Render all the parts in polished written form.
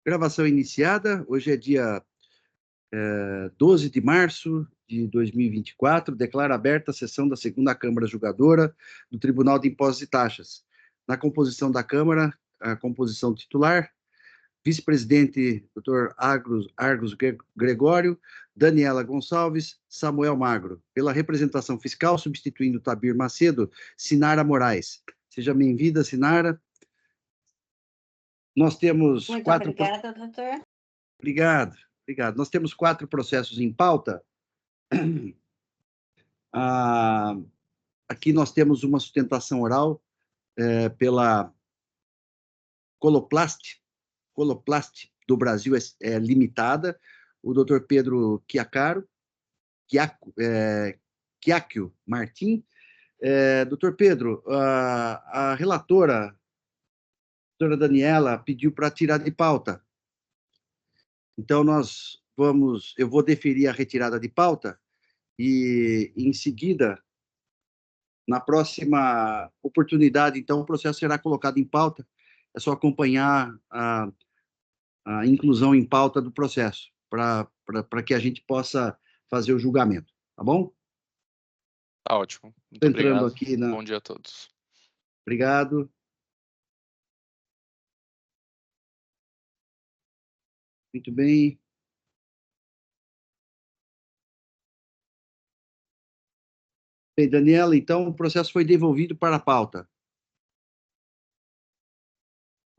Gravação iniciada. Hoje é dia 12 de março de 2024. Declaro aberta a sessão da segunda Câmara Julgadora do Tribunal de Impostos e Taxas. Na composição da Câmara, a composição titular: vice-presidente Dr. Argos Gregório, Daniela Gonçalves, Samuel Magro. Pela representação fiscal, substituindo Tabir Macedo, Sinara Moraes. Seja bem-vinda, Sinara. Nós temos Muito obrigada, doutor. Obrigado. Nós temos 4 processos em pauta. Aqui nós temos uma sustentação oral pela Coloplast do Brasil Limitada, o Dr. Pedro Chiacchio Martim. Doutor Pedro, a relatora, a doutora Daniela, pediu para tirar de pauta. Então, eu vou deferir a retirada de pauta e, em seguida, na próxima oportunidade, então, o processo será colocado em pauta. É só acompanhar a inclusão em pauta do processo, para que a gente possa fazer o julgamento, tá bom? Tá ótimo. Muito entrando obrigado. Aqui Bom dia a todos. Obrigado. Muito bem. Bem, Daniela, então o processo foi devolvido para a pauta.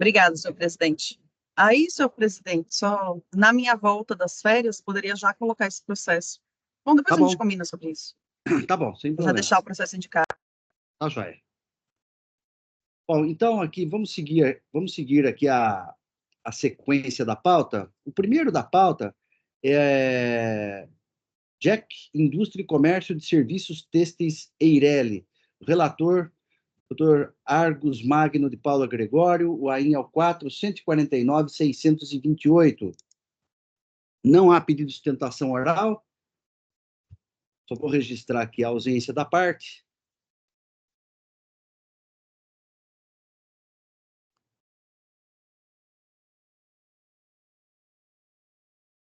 Obrigada, senhor presidente. Aí, senhor presidente, só na minha volta das férias, poderia já colocar esse processo. Bom, depois a gente combina sobre isso. Tá bom, sem problema. Já deixar o processo indicado. Tá joia. Bom, então aqui, vamos seguir aqui a sequência da pauta. O primeiro da pauta é Jack Indústria e Comércio de Serviços Têxteis Eireli. O relator, Dr. Argos Magno de Paula Gregório, o AIN é o 449-628. Não há pedido de sustentação oral. Só vou registrar aqui a ausência da parte.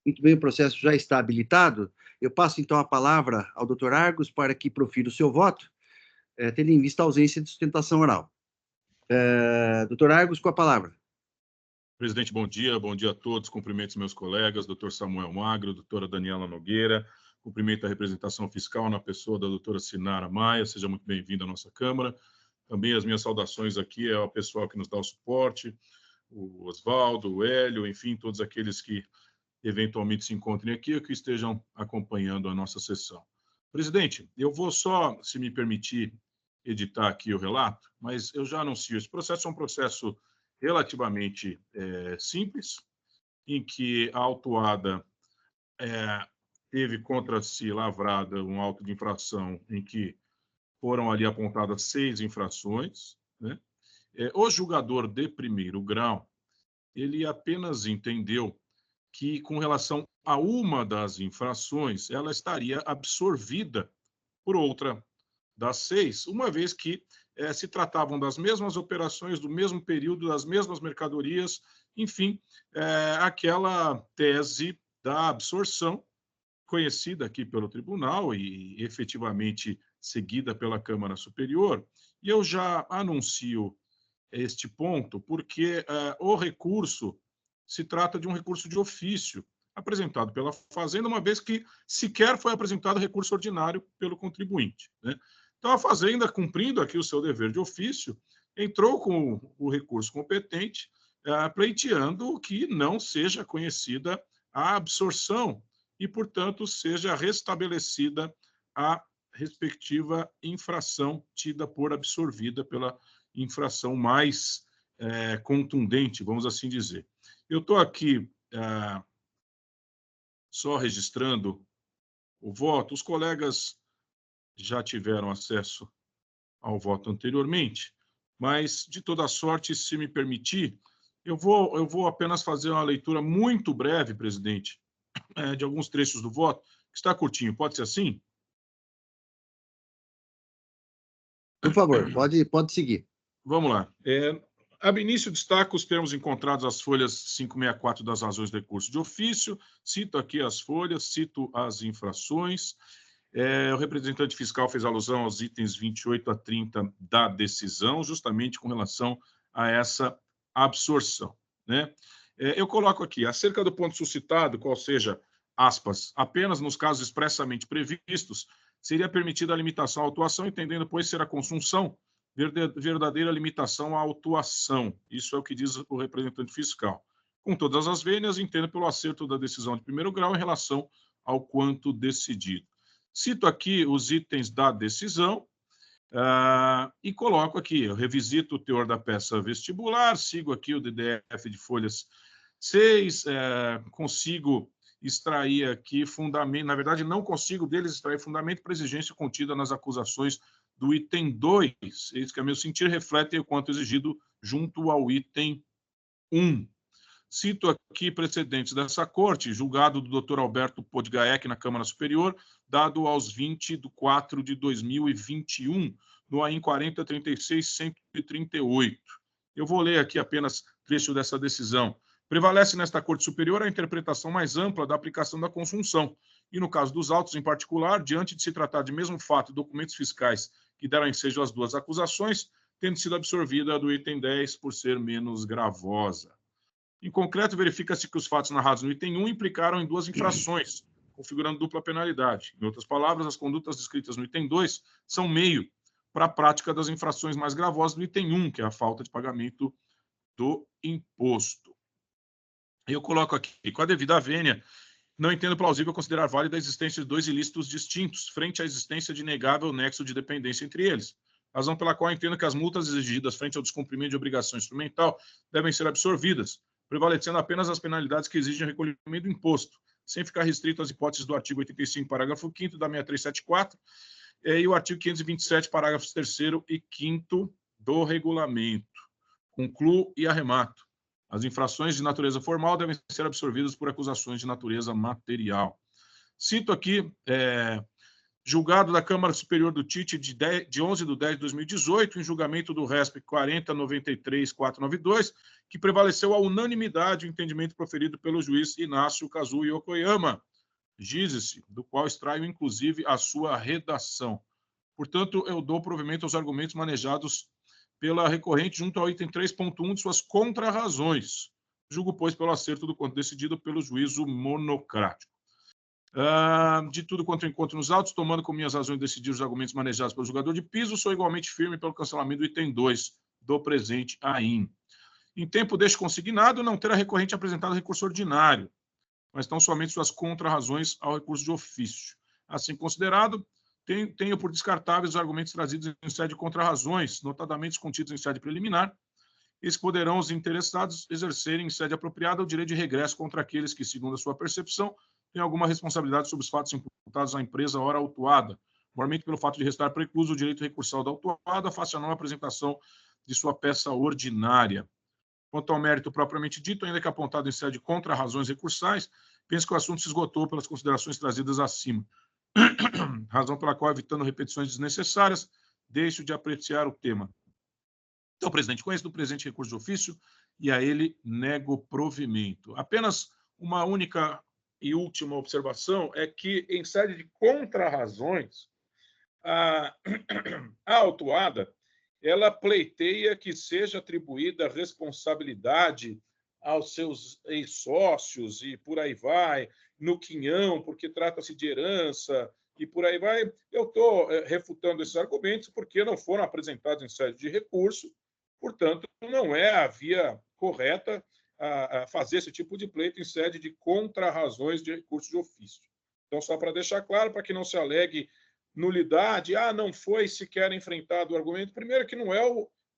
Muito bem, o processo já está habilitado. Eu passo, então, a palavra ao Dr. Argos para que profira o seu voto, tendo em vista a ausência de sustentação oral. Dr. Argos, com a palavra. Presidente, bom dia a todos. Cumprimento meus colegas, Dr. Samuel Magro, doutora Daniela Nogueira. Cumprimento a representação fiscal na pessoa da doutora Sinara Maia. Seja muito bem-vinda à nossa Câmara. Também as minhas saudações aqui ao pessoal que nos dá o suporte, o Oswaldo, o Hélio, enfim, todos aqueles que eventualmente se encontrem aqui ou que estejam acompanhando a nossa sessão. Presidente, eu vou só, se me permitir, editar aqui o relato, mas eu já anuncio, esse processo é um processo relativamente simples, em que a autuada teve contra si lavrada um auto de infração em que foram ali apontadas 6 infrações, né? O julgador de primeiro grau, ele apenas entendeu que, com relação a uma das infrações, ela estaria absorvida por outra das 6, uma vez que se tratavam das mesmas operações, do mesmo período, das mesmas mercadorias, enfim, aquela tese da absorção, conhecida aqui pelo tribunal e efetivamente seguida pela Câmara Superior. E eu já anuncio este ponto porque o recurso se trata de um recurso de ofício apresentado pela Fazenda, uma vez que sequer foi apresentado recurso ordinário pelo contribuinte, né? Então, a Fazenda, cumprindo aqui o seu dever de ofício, entrou com o recurso competente, pleiteando que não seja conhecida a absorção e, portanto, seja restabelecida a respectiva infração tida por absorvida pela infração mais contundente, vamos assim dizer. Eu estou aqui só registrando o voto. Os colegas já tiveram acesso ao voto anteriormente, mas, de toda sorte, se me permitir, eu vou apenas fazer uma leitura muito breve, presidente, de alguns trechos do voto, que está curtinho. Pode ser assim? Por favor, pode seguir. Vamos lá. Ab início, destaco os termos encontrados às folhas 564 das razões de recurso de ofício, cito aqui as folhas, cito as infrações. O representante fiscal fez alusão aos itens 28 a 30 da decisão, justamente com relação a essa absorção, né? Eu coloco aqui, acerca do ponto suscitado, qual seja, aspas, apenas nos casos expressamente previstos, seria permitida a limitação à autuação, entendendo, pois, ser a consunção verdadeira limitação à autuação. Isso é o que diz o representante fiscal. Com todas as vênias, entendo pelo acerto da decisão de primeiro grau em relação ao quanto decidido. Cito aqui os itens da decisão e coloco aqui, eu revisito o teor da peça vestibular, sigo aqui o DDF de folhas 6, consigo extrair aqui fundamento, na verdade não consigo deles extrair fundamento para exigência contida nas acusações do item 2, eis que a meu sentir refletem o quanto exigido junto ao item 1. Cito aqui precedentes dessa corte, julgado do Dr. Alberto Podgaek na Câmara Superior, dado aos 20/4/2021, no AIN 40.36.138. Eu vou ler aqui apenas trecho dessa decisão. Prevalece nesta Corte Superior a interpretação mais ampla da aplicação da consunção, e no caso dos autos em particular, diante de se tratar de mesmo fato e documentos fiscais que deram ensejo às duas acusações, tendo sido absorvida a do item 10 por ser menos gravosa. Em concreto, verifica-se que os fatos narrados no item 1 implicaram em duas infrações, configurando dupla penalidade. Em outras palavras, as condutas descritas no item 2 são meio para a prática das infrações mais gravosas do item 1, que é a falta de pagamento do imposto. Eu coloco aqui, com a devida vênia, não entendo plausível considerar válida a existência de dois ilícitos distintos, frente à existência de inegável nexo de dependência entre eles. Razão pela qual entendo que as multas exigidas frente ao descumprimento de obrigação instrumental devem ser absorvidas, prevalecendo apenas as penalidades que exigem recolhimento do imposto, sem ficar restrito às hipóteses do artigo 85, parágrafo 5º da 6374 e o artigo 527, parágrafos 3º e 5º do regulamento. Concluo e arremato. As infrações de natureza formal devem ser absorvidas por acusações de natureza material. Cito aqui, julgado da Câmara Superior do TIT de 11/10/2018, em julgamento do RESP 40.93.492, que prevaleceu a unanimidade o entendimento proferido pelo juiz Inácio Kazuo Yokoyama, Gize-se, do qual extraio, inclusive, a sua redação. Portanto, eu dou provimento aos argumentos manejados pela recorrente junto ao item 3.1 de suas contrarrazões. Julgo, pois, pelo acerto do quanto decidido pelo juízo monocrático. De tudo quanto encontro nos autos, tomando como minhas razões decidir os argumentos manejados pelo julgador de piso, sou igualmente firme pelo cancelamento do item 2 do presente AIN. Em tempo deste consignado, não ter a recorrente apresentado recurso ordinário, mas tão somente suas contrarrazões ao recurso de ofício. Assim considerado, tenho por descartáveis os argumentos trazidos em sede de contrarrazões, notadamente contidos em sede preliminar, eles poderão os interessados exercerem em sede apropriada o direito de regresso contra aqueles que, segundo a sua percepção, têm alguma responsabilidade sobre os fatos imputados à empresa ora autuada, mormente pelo fato de restar precluso o direito recursal da autuada face à não apresentação de sua peça ordinária. Quanto ao mérito propriamente dito, ainda que apontado em sede de contrarrazões recursais, penso que o assunto se esgotou pelas considerações trazidas acima. Razão pela qual, evitando repetições desnecessárias, deixo de apreciar o tema. Então, presidente, conheço do presente recurso de ofício e a ele nego provimento. Apenas uma única e última observação é que, em sede de contrarrazões, a autuada ela pleiteia que seja atribuída responsabilidade aos seus ex-sócios e por aí vai, no quinhão, porque trata-se de herança e por aí vai. Eu estou refutando esses argumentos porque não foram apresentados em sede de recurso, portanto, não é a via correta a fazer esse tipo de pleito em sede de contrarrazões de recurso de ofício. Então, só para deixar claro, para que não se alegue nulidade, não foi sequer enfrentado o argumento. Primeiro, que não é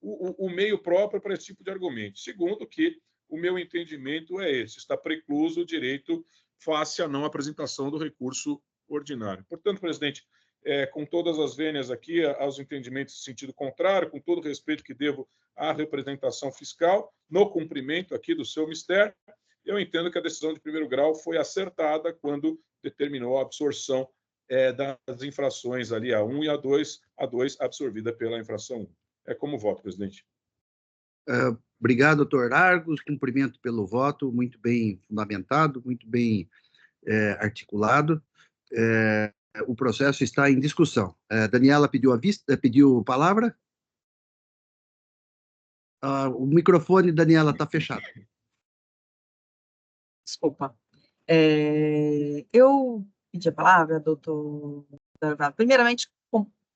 o meio próprio para esse tipo de argumento. Segundo, que o meu entendimento é esse, está precluso o direito face à não apresentação do recurso ordinário. Portanto, presidente, com todas as vênias aqui, aos entendimentos em sentido contrário, com todo o respeito que devo à representação fiscal, no cumprimento aqui do seu mistério, eu entendo que a decisão de primeiro grau foi acertada quando determinou a absorção das infrações ali, a 1 e a 2 absorvida pela infração 1. É como voto, presidente. Obrigado, doutor Argos, cumprimento pelo voto, muito bem fundamentado, muito bem articulado. O processo está em discussão. Daniela pediu palavra? O microfone, Daniela, está fechado. Desculpa. Eu pedi a palavra, doutor. Primeiramente,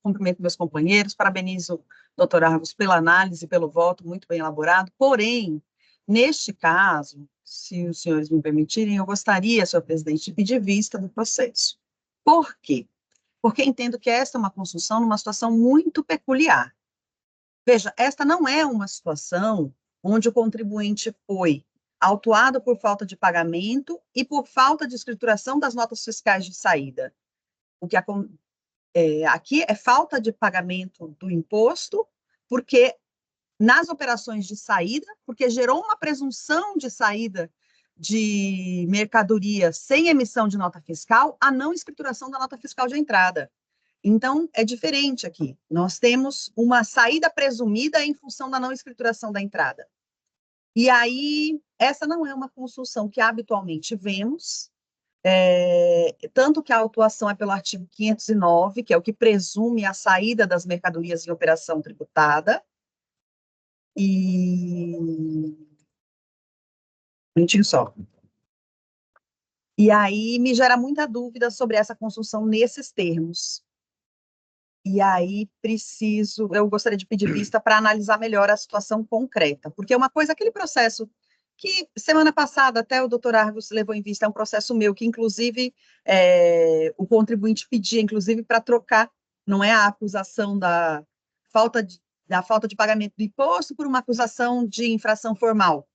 cumprimento meus companheiros, parabenizo o doutor Argos pela análise, pelo voto, muito bem elaborado. Porém, neste caso, se os senhores me permitirem, eu gostaria, senhor presidente, de pedir vista do processo. Por quê? Porque entendo que esta é uma construção numa situação muito peculiar. Veja, esta não é uma situação onde o contribuinte foi autuado por falta de pagamento e por falta de escrituração das notas fiscais de saída. O que aqui é falta de pagamento do imposto, porque nas operações de saída, porque gerou uma presunção de saída de mercadoria sem emissão de nota fiscal, a não escrituração da nota fiscal de entrada. Então, é diferente aqui. Nós temos uma saída presumida em função da não escrituração da entrada. E aí, essa não é uma construção que habitualmente vemos, tanto que a autuação é pelo artigo 509, que é o que presume a saída das mercadorias em operação tributada. E... Um minutinho só. E aí, me gera muita dúvida sobre essa construção nesses termos. E aí eu gostaria de pedir vista para analisar melhor a situação concreta, porque uma coisa, aquele processo que semana passada até o doutor Argos levou em vista, é um processo meu, que inclusive o contribuinte pedia, inclusive, para trocar, não é a acusação da falta de pagamento do imposto por uma acusação de infração formal.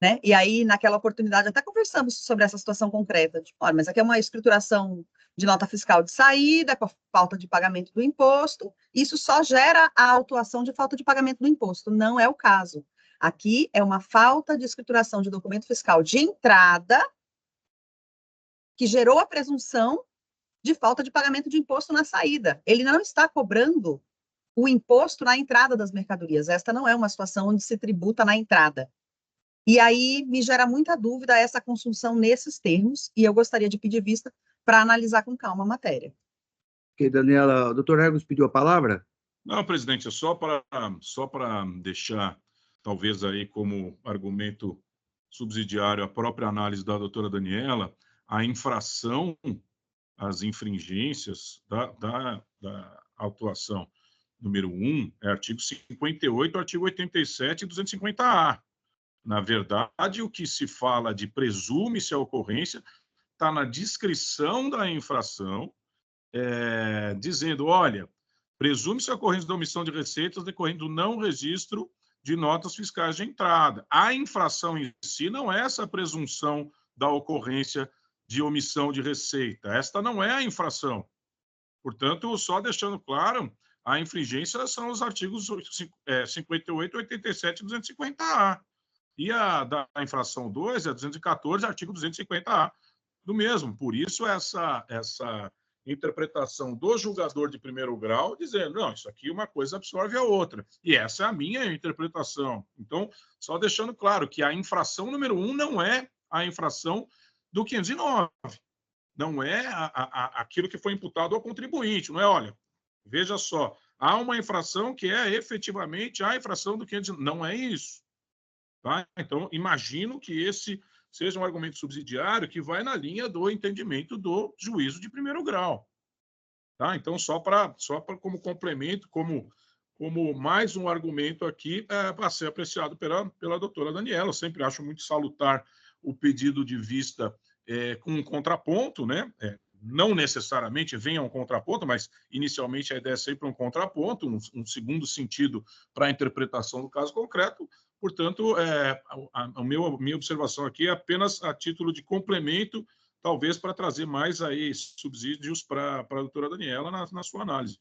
Né? E aí, naquela oportunidade, até conversamos sobre essa situação concreta. Tipo, olha, mas aqui é uma escrituração de nota fiscal de saída, com a falta de pagamento do imposto, isso só gera a autuação de falta de pagamento do imposto. Não é o caso. Aqui é uma falta de escrituração de documento fiscal de entrada que gerou a presunção de falta de pagamento de imposto na saída. Ele não está cobrando o imposto na entrada das mercadorias. Esta não é uma situação onde se tributa na entrada. E aí me gera muita dúvida essa construção nesses termos, e eu gostaria de pedir vista para analisar com calma a matéria. Ok, Daniela, o doutor Argos pediu a palavra? Não, presidente, é só para deixar, talvez aí como argumento subsidiário, a própria análise da doutora Daniela, a infração, as infringências da autuação número 1, é artigo 58, artigo 87 e 250-A. Na verdade, o que se fala de presume-se a ocorrência está na descrição da infração, dizendo, olha, presume-se a ocorrência da omissão de receitas decorrendo do não registro de notas fiscais de entrada. A infração em si não é essa presunção da ocorrência de omissão de receita. Esta não é a infração. Portanto, só deixando claro, a infringência são os artigos 58, 87 e 250-A. E a da infração 2 é 214, artigo 250-A do mesmo. Por isso, essa interpretação do julgador de primeiro grau, dizendo, não, isso aqui uma coisa absorve a outra. E essa é a minha interpretação. Então, só deixando claro que a infração número 1 não é a infração do 509. Não é aquilo que foi imputado ao contribuinte. Não é, olha, veja só, há uma infração que é efetivamente a infração do 509. Não é isso. Tá? Então, imagino que esse seja um argumento subsidiário que vai na linha do entendimento do juízo de primeiro grau. Tá? Então, só para como complemento, como mais um argumento aqui para ser apreciado pela doutora Daniela. Eu sempre acho muito salutar o pedido de vista com um contraponto, né? Não necessariamente venha um contraponto, mas inicialmente a ideia é sempre um contraponto, um segundo sentido para a interpretação do caso concreto. Portanto, a minha observação aqui é apenas a título de complemento, talvez para trazer mais aí subsídios para a doutora Daniela na sua análise.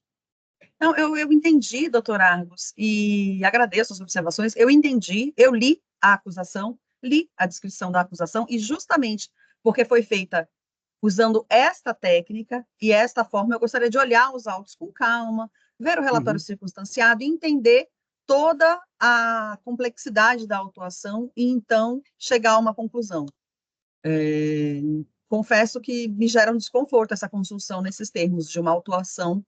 Não, eu entendi, doutor Argos, e agradeço as observações. Eu entendi, eu li a acusação, li a descrição da acusação, e justamente porque foi feita Usando esta técnica e esta forma, eu gostaria de olhar os autos com calma, ver o relatório circunstanciado e entender toda a complexidade da autuação e, então, chegar a uma conclusão. Confesso que me gera um desconforto essa construção nesses termos de uma autuação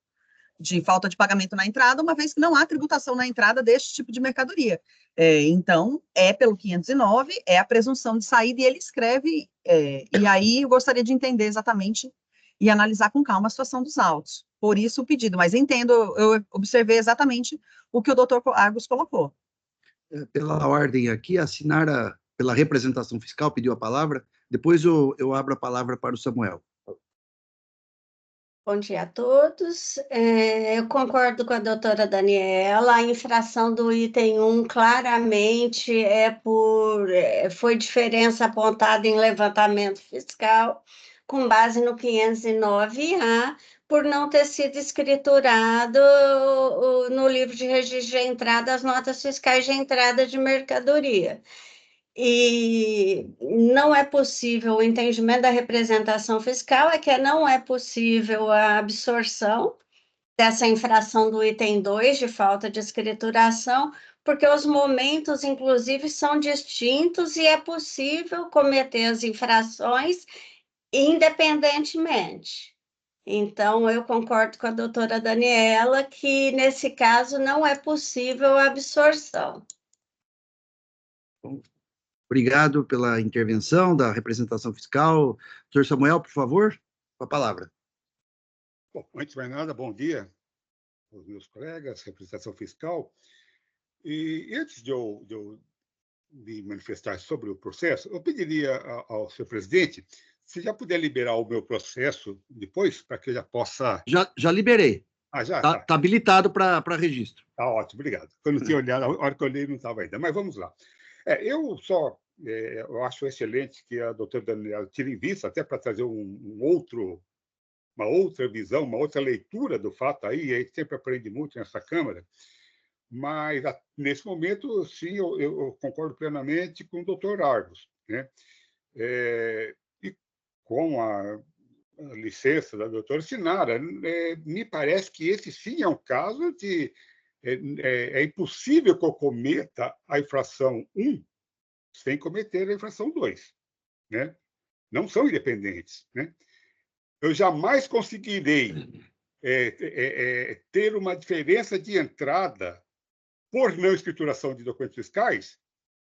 de falta de pagamento na entrada, uma vez que não há tributação na entrada deste tipo de mercadoria. Então, pelo 509, é a presunção de saída, e ele escreve, e aí eu gostaria de entender exatamente e analisar com calma a situação dos autos. Por isso o pedido, mas entendo, eu observei exatamente o que o doutor Argos colocou. Pela ordem aqui, a Sinara, pela representação fiscal, pediu a palavra, depois eu abro a palavra para o Samuel. Bom dia a todos. Eu concordo com a doutora Daniela, a infração do item 1 claramente foi diferença apontada em levantamento fiscal, com base no 509A, por não ter sido escriturado no livro de registro de entrada as notas fiscais de entrada de mercadoria. E não é possível, o entendimento da representação fiscal é que não é possível a absorção dessa infração do item 2 de falta de escrituração, porque os momentos, inclusive, são distintos e é possível cometer as infrações independentemente. Então, eu concordo com a doutora Daniela que, nesse caso, não é possível a absorção. Obrigado pela intervenção da representação fiscal. Doutor Samuel, por favor, com a palavra. Bom, antes de mais nada, bom dia aos meus colegas, representação fiscal. E antes de eu me manifestar sobre o processo, eu pediria ao senhor presidente se já puder liberar o meu processo depois, para que eu já possa... Já liberei. Já? Está habilitado para registro. Tá ótimo, obrigado. Eu não tinha olhado, a hora que eu olhei não estava ainda, mas vamos lá. Eu acho excelente que a doutora Daniela tire em vista, até para trazer uma outra visão, uma outra leitura do fato aí, a gente sempre aprende muito nessa Câmara, mas nesse momento, sim, eu concordo plenamente com o doutor Argos, né? E com a licença da doutora Sinara, me parece que esse sim é um caso de... É impossível que eu cometa a infração 1 sem cometer a infração 2, né? Não são independentes, né? Eu jamais conseguirei ter uma diferença de entrada por não escrituração de documentos fiscais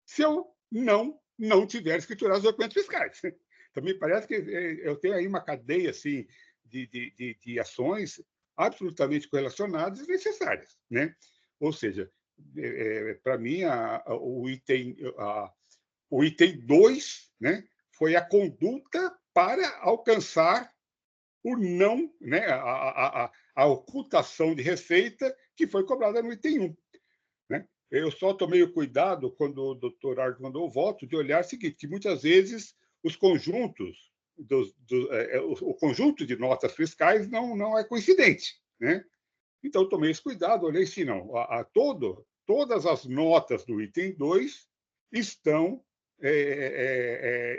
se eu não tiver escriturado os documentos fiscais. Então, me parece que eu tenho aí uma cadeia assim, de ações absolutamente correlacionadas e necessárias, né? Ou seja, para mim, o item 2, né, foi a conduta para alcançar o não, né, a ocultação de receita que foi cobrada no item 1. Né? Eu só tomei o cuidado, quando o doutor Argos mandou o voto, de olhar o seguinte, que muitas vezes os conjuntos, o conjunto de notas fiscais não é coincidente. Né? Então, eu tomei esse cuidado, olhei se não, todas as notas do item 2 estão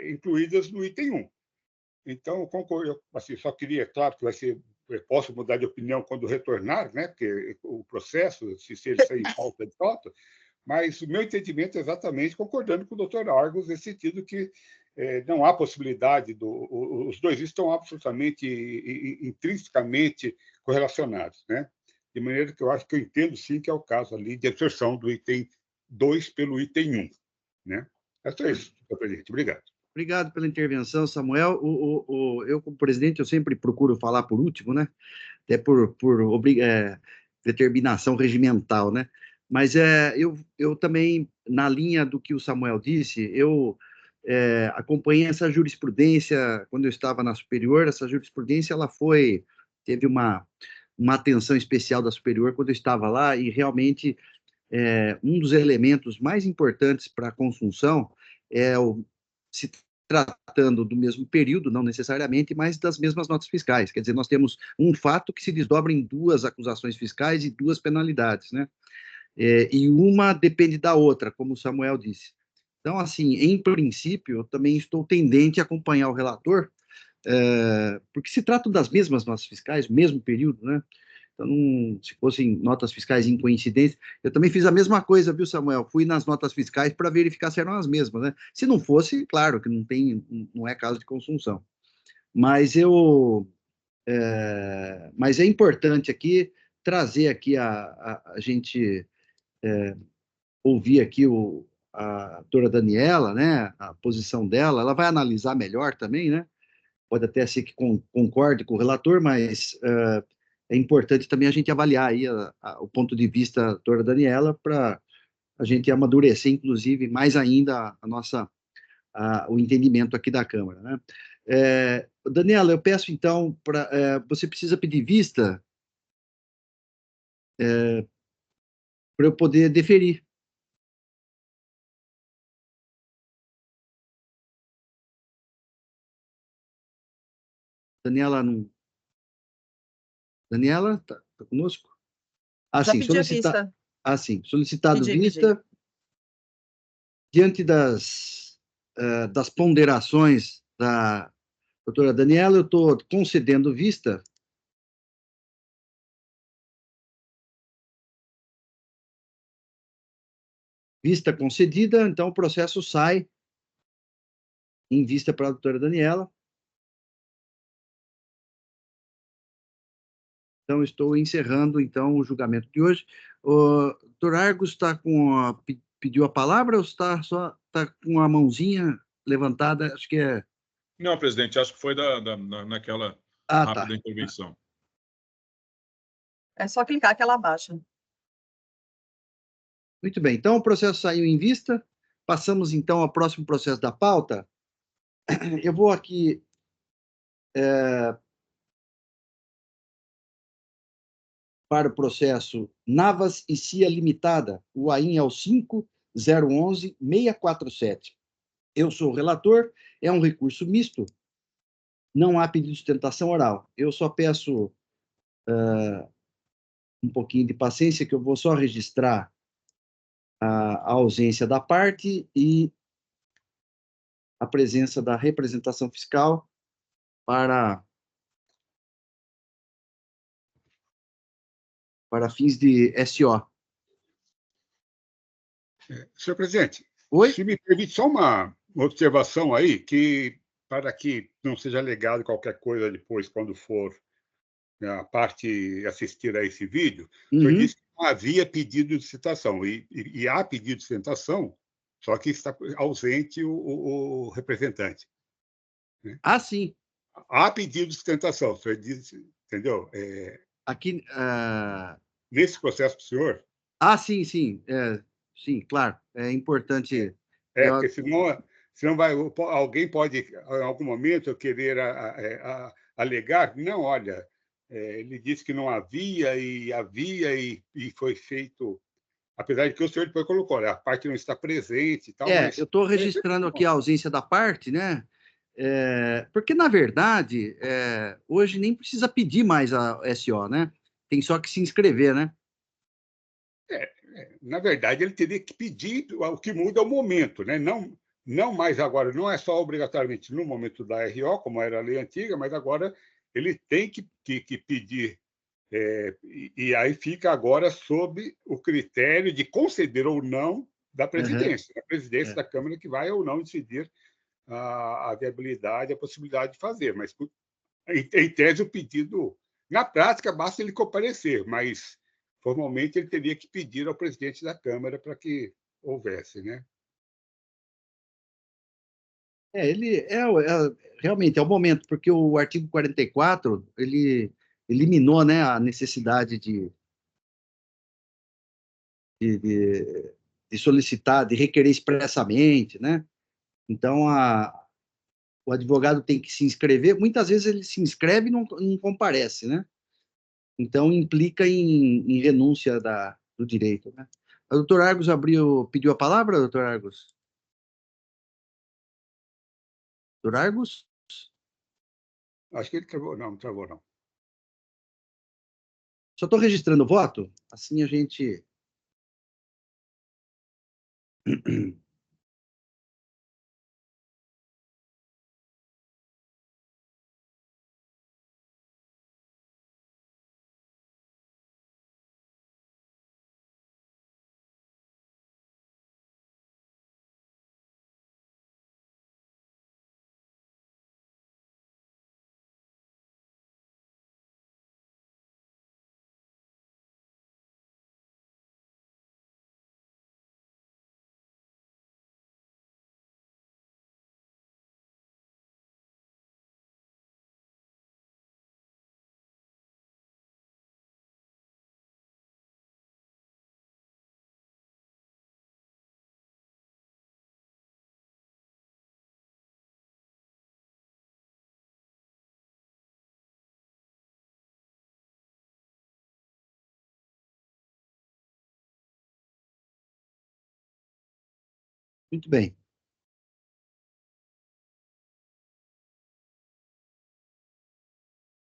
incluídas no item 1. Então, concordo, assim, só queria, claro, que eu posso mudar de opinião quando retornar, né? Porque o processo, se ele sair em falta de falta, mas o meu entendimento é exatamente concordando com o doutor Argos, nesse sentido que não há possibilidade, os dois estão absolutamente, intrinsecamente correlacionados, né? De maneira que eu acho que eu entendo, sim, que é o caso ali de absorção do item 2 pelo item 1, né? É só isso, senhor presidente. Obrigado. Obrigado pela intervenção, Samuel. Eu, como presidente, eu sempre procuro falar por último, né? Até por determinação regimental, né? Mas eu também, na linha do que o Samuel disse, eu acompanhei essa jurisprudência quando eu estava na Superior. Essa jurisprudência teve uma atenção especial da Superior quando eu estava lá, e realmente um dos elementos mais importantes para a consunção se tratando do mesmo período, não necessariamente, mas das mesmas notas fiscais. Quer dizer, nós temos um fato que se desdobra em duas acusações fiscais e duas penalidades, né? E uma depende da outra, como o Samuel disse. Então, assim, em princípio, eu também estou tendente a acompanhar o relator, porque se tratam das mesmas notas fiscais, mesmo período, né? Então, se fossem notas fiscais incoincidentes, eu também fiz a mesma coisa, viu, Samuel? Fui nas notas fiscais para verificar se eram as mesmas, né? Se não fosse, claro que não é caso de consunção. Mas mas é importante aqui trazer aqui a gente ouvir aqui a doutora Daniela, né? A posição dela, ela vai analisar melhor também, né? Pode até ser que concorde com o relator, mas é importante também a gente avaliar aí o ponto de vista da doutora Daniela para a gente amadurecer, inclusive, mais ainda o entendimento aqui da Câmara, né? Daniela, eu peço então você precisa pedir vista para eu poder deferir. Daniela não. Daniela, tá conosco? Já Sim, pedi a vista. Sim, solicitado Pedi. vista. Diante das ponderações da doutora Daniela, eu estou concedendo vista. Vista concedida, então o processo sai em vista para a doutora Daniela. Então, estou encerrando, então, o julgamento de hoje. O doutor Argos pediu a palavra ou está com a mãozinha levantada? Acho que é... Não, presidente, acho que foi naquela rápida tá. intervenção. É só clicar que ela baixa. Muito bem, então o processo saiu em vista. Passamos, então, ao próximo processo da pauta. Eu vou aqui... para o processo Navas e Cia Limitada, o AIN é o 5011-647. Eu sou o relator, é um recurso misto, não há pedido de sustentação oral. Eu só peço um pouquinho de paciência, que eu vou só registrar a ausência da parte e a presença da representação fiscal para fins de SO. Senhor presidente, Oi? se me permite só uma observação aí, para que não seja alegado qualquer coisa depois, quando for a parte assistir a esse vídeo, o senhor disse que não havia pedido de citação, e há pedido de citação, só que está ausente o representante. Né? Sim. Há pedido de sustentação, o senhor disse, entendeu? Aqui... Nesse processo do senhor? Sim, sim. Sim, claro. É importante... Porque senão alguém pode, em algum momento, querer alegar, não, olha, ele disse que não havia, e foi feito, apesar de que o senhor depois colocou, a parte não está presente e tal, mas... Eu estou registrando aqui a ausência da parte, né? Porque, na verdade, hoje nem precisa pedir mais a SO, né? Tem só que se inscrever, né? Na verdade, ele teria que pedir, o que muda é o momento, né? Não mais agora, não é só obrigatoriamente no momento da RO, como era a lei antiga, mas agora ele tem que pedir, e aí fica agora sob o critério de conceder ou não da presidência, da presidência da Câmara, que vai ou não decidir a viabilidade, a possibilidade de fazer. Mas, em tese, o pedido, na prática, basta ele comparecer, mas formalmente ele teria que pedir ao presidente da Câmara para que houvesse, né? Realmente é o momento, porque o artigo 44 ele eliminou, né, a necessidade de solicitar, de requerer expressamente, né? Então, o advogado tem que se inscrever. Muitas vezes ele se inscreve e não comparece, né? Então, implica em renúncia do direito, né? O doutor Argos pediu a palavra, doutor Argos? Doutor Argos? Acho que ele travou, não travou, não. Só estou registrando o voto, assim a gente... Muito bem.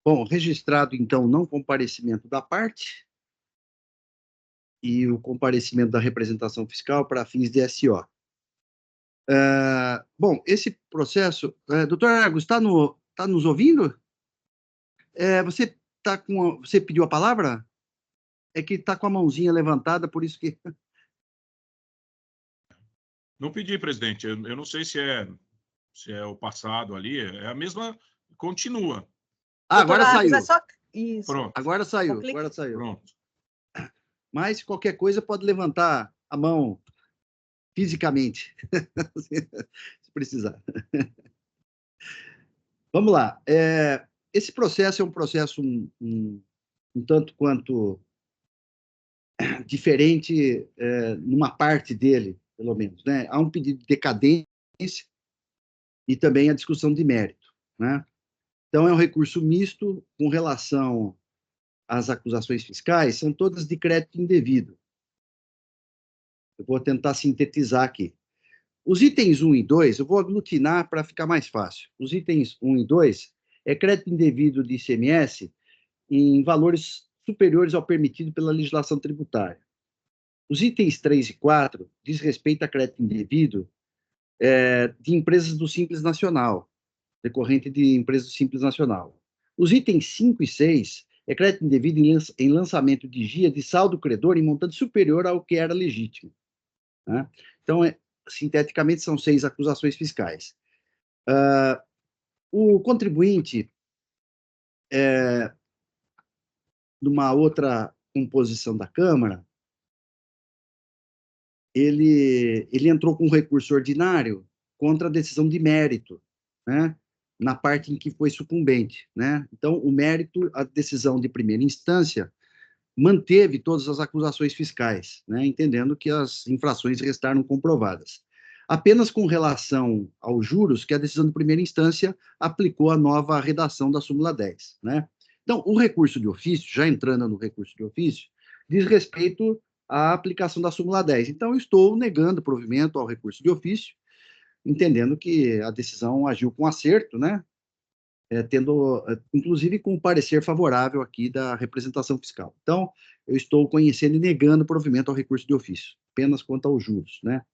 Bom, registrado, então, o não comparecimento da parte e o comparecimento da representação fiscal para fins de SO. Bom, esse processo... doutor Argos, está nos ouvindo? Você pediu a palavra? É que está com a mãozinha levantada, por isso que... Não pedi, presidente. Eu não sei se é o passado ali. É a mesma... Continua. Agora Doutor Argos, saiu. é só... Isso. Pronto. Agora saiu. Complica. Agora saiu. Pronto. Mas qualquer coisa pode levantar a mão fisicamente, se precisar. Vamos lá. Esse processo é um processo um tanto quanto diferente numa parte dele, pelo menos, né? Há um pedido de decadência e também a discussão de mérito, né? Então, é um recurso misto com relação às acusações fiscais, são todas de crédito indevido. Eu vou tentar sintetizar aqui. Os itens 1 e 2, eu vou aglutinar para ficar mais fácil. Os itens 1 e 2 é crédito indevido de ICMS em valores superiores ao permitido pela legislação tributária. Os itens 3 e 4 diz respeito a crédito indevido de empresas do Simples Nacional, decorrente de empresas do Simples Nacional. Os itens 5 e 6 é crédito indevido em lançamento de GIA de saldo credor em montante superior ao que era legítimo, né? Então, sinteticamente, são 6 acusações fiscais. O contribuinte, numa outra composição da Câmara, ele entrou com recurso ordinário contra a decisão de mérito, né? Na parte em que foi sucumbente, né? Então, o mérito, a decisão de primeira instância, manteve todas as acusações fiscais, né? Entendendo que as infrações restaram comprovadas. Apenas com relação aos juros, que a decisão de primeira instância aplicou a nova redação da súmula 10, né? Então, o recurso de ofício, já entrando no recurso de ofício, diz respeito à aplicação da súmula 10. Então, eu estou negando provimento ao recurso de ofício, entendendo que a decisão agiu com acerto, né? Tendo, inclusive, com um parecer favorável aqui da representação fiscal. Então, eu estou conhecendo e negando provimento ao recurso de ofício, apenas quanto aos juros, né?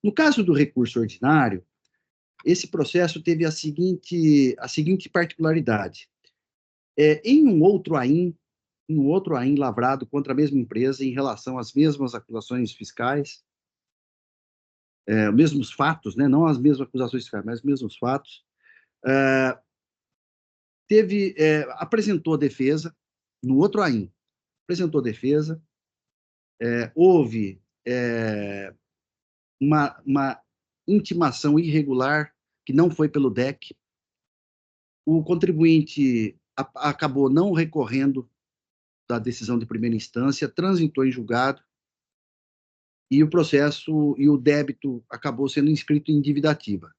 No caso do recurso ordinário, esse processo teve a seguinte particularidade. Em um outro AIM lavrado contra a mesma empresa em relação às mesmas acusações fiscais, os mesmos fatos, né? Não as mesmas acusações fiscais, mas os mesmos fatos, apresentou defesa, no outro AIM, apresentou defesa, houve uma intimação irregular, que não foi pelo DEC, o contribuinte acabou não recorrendo da decisão de primeira instância, transitou em julgado, e o processo e o débito acabou sendo inscrito em dívida ativa.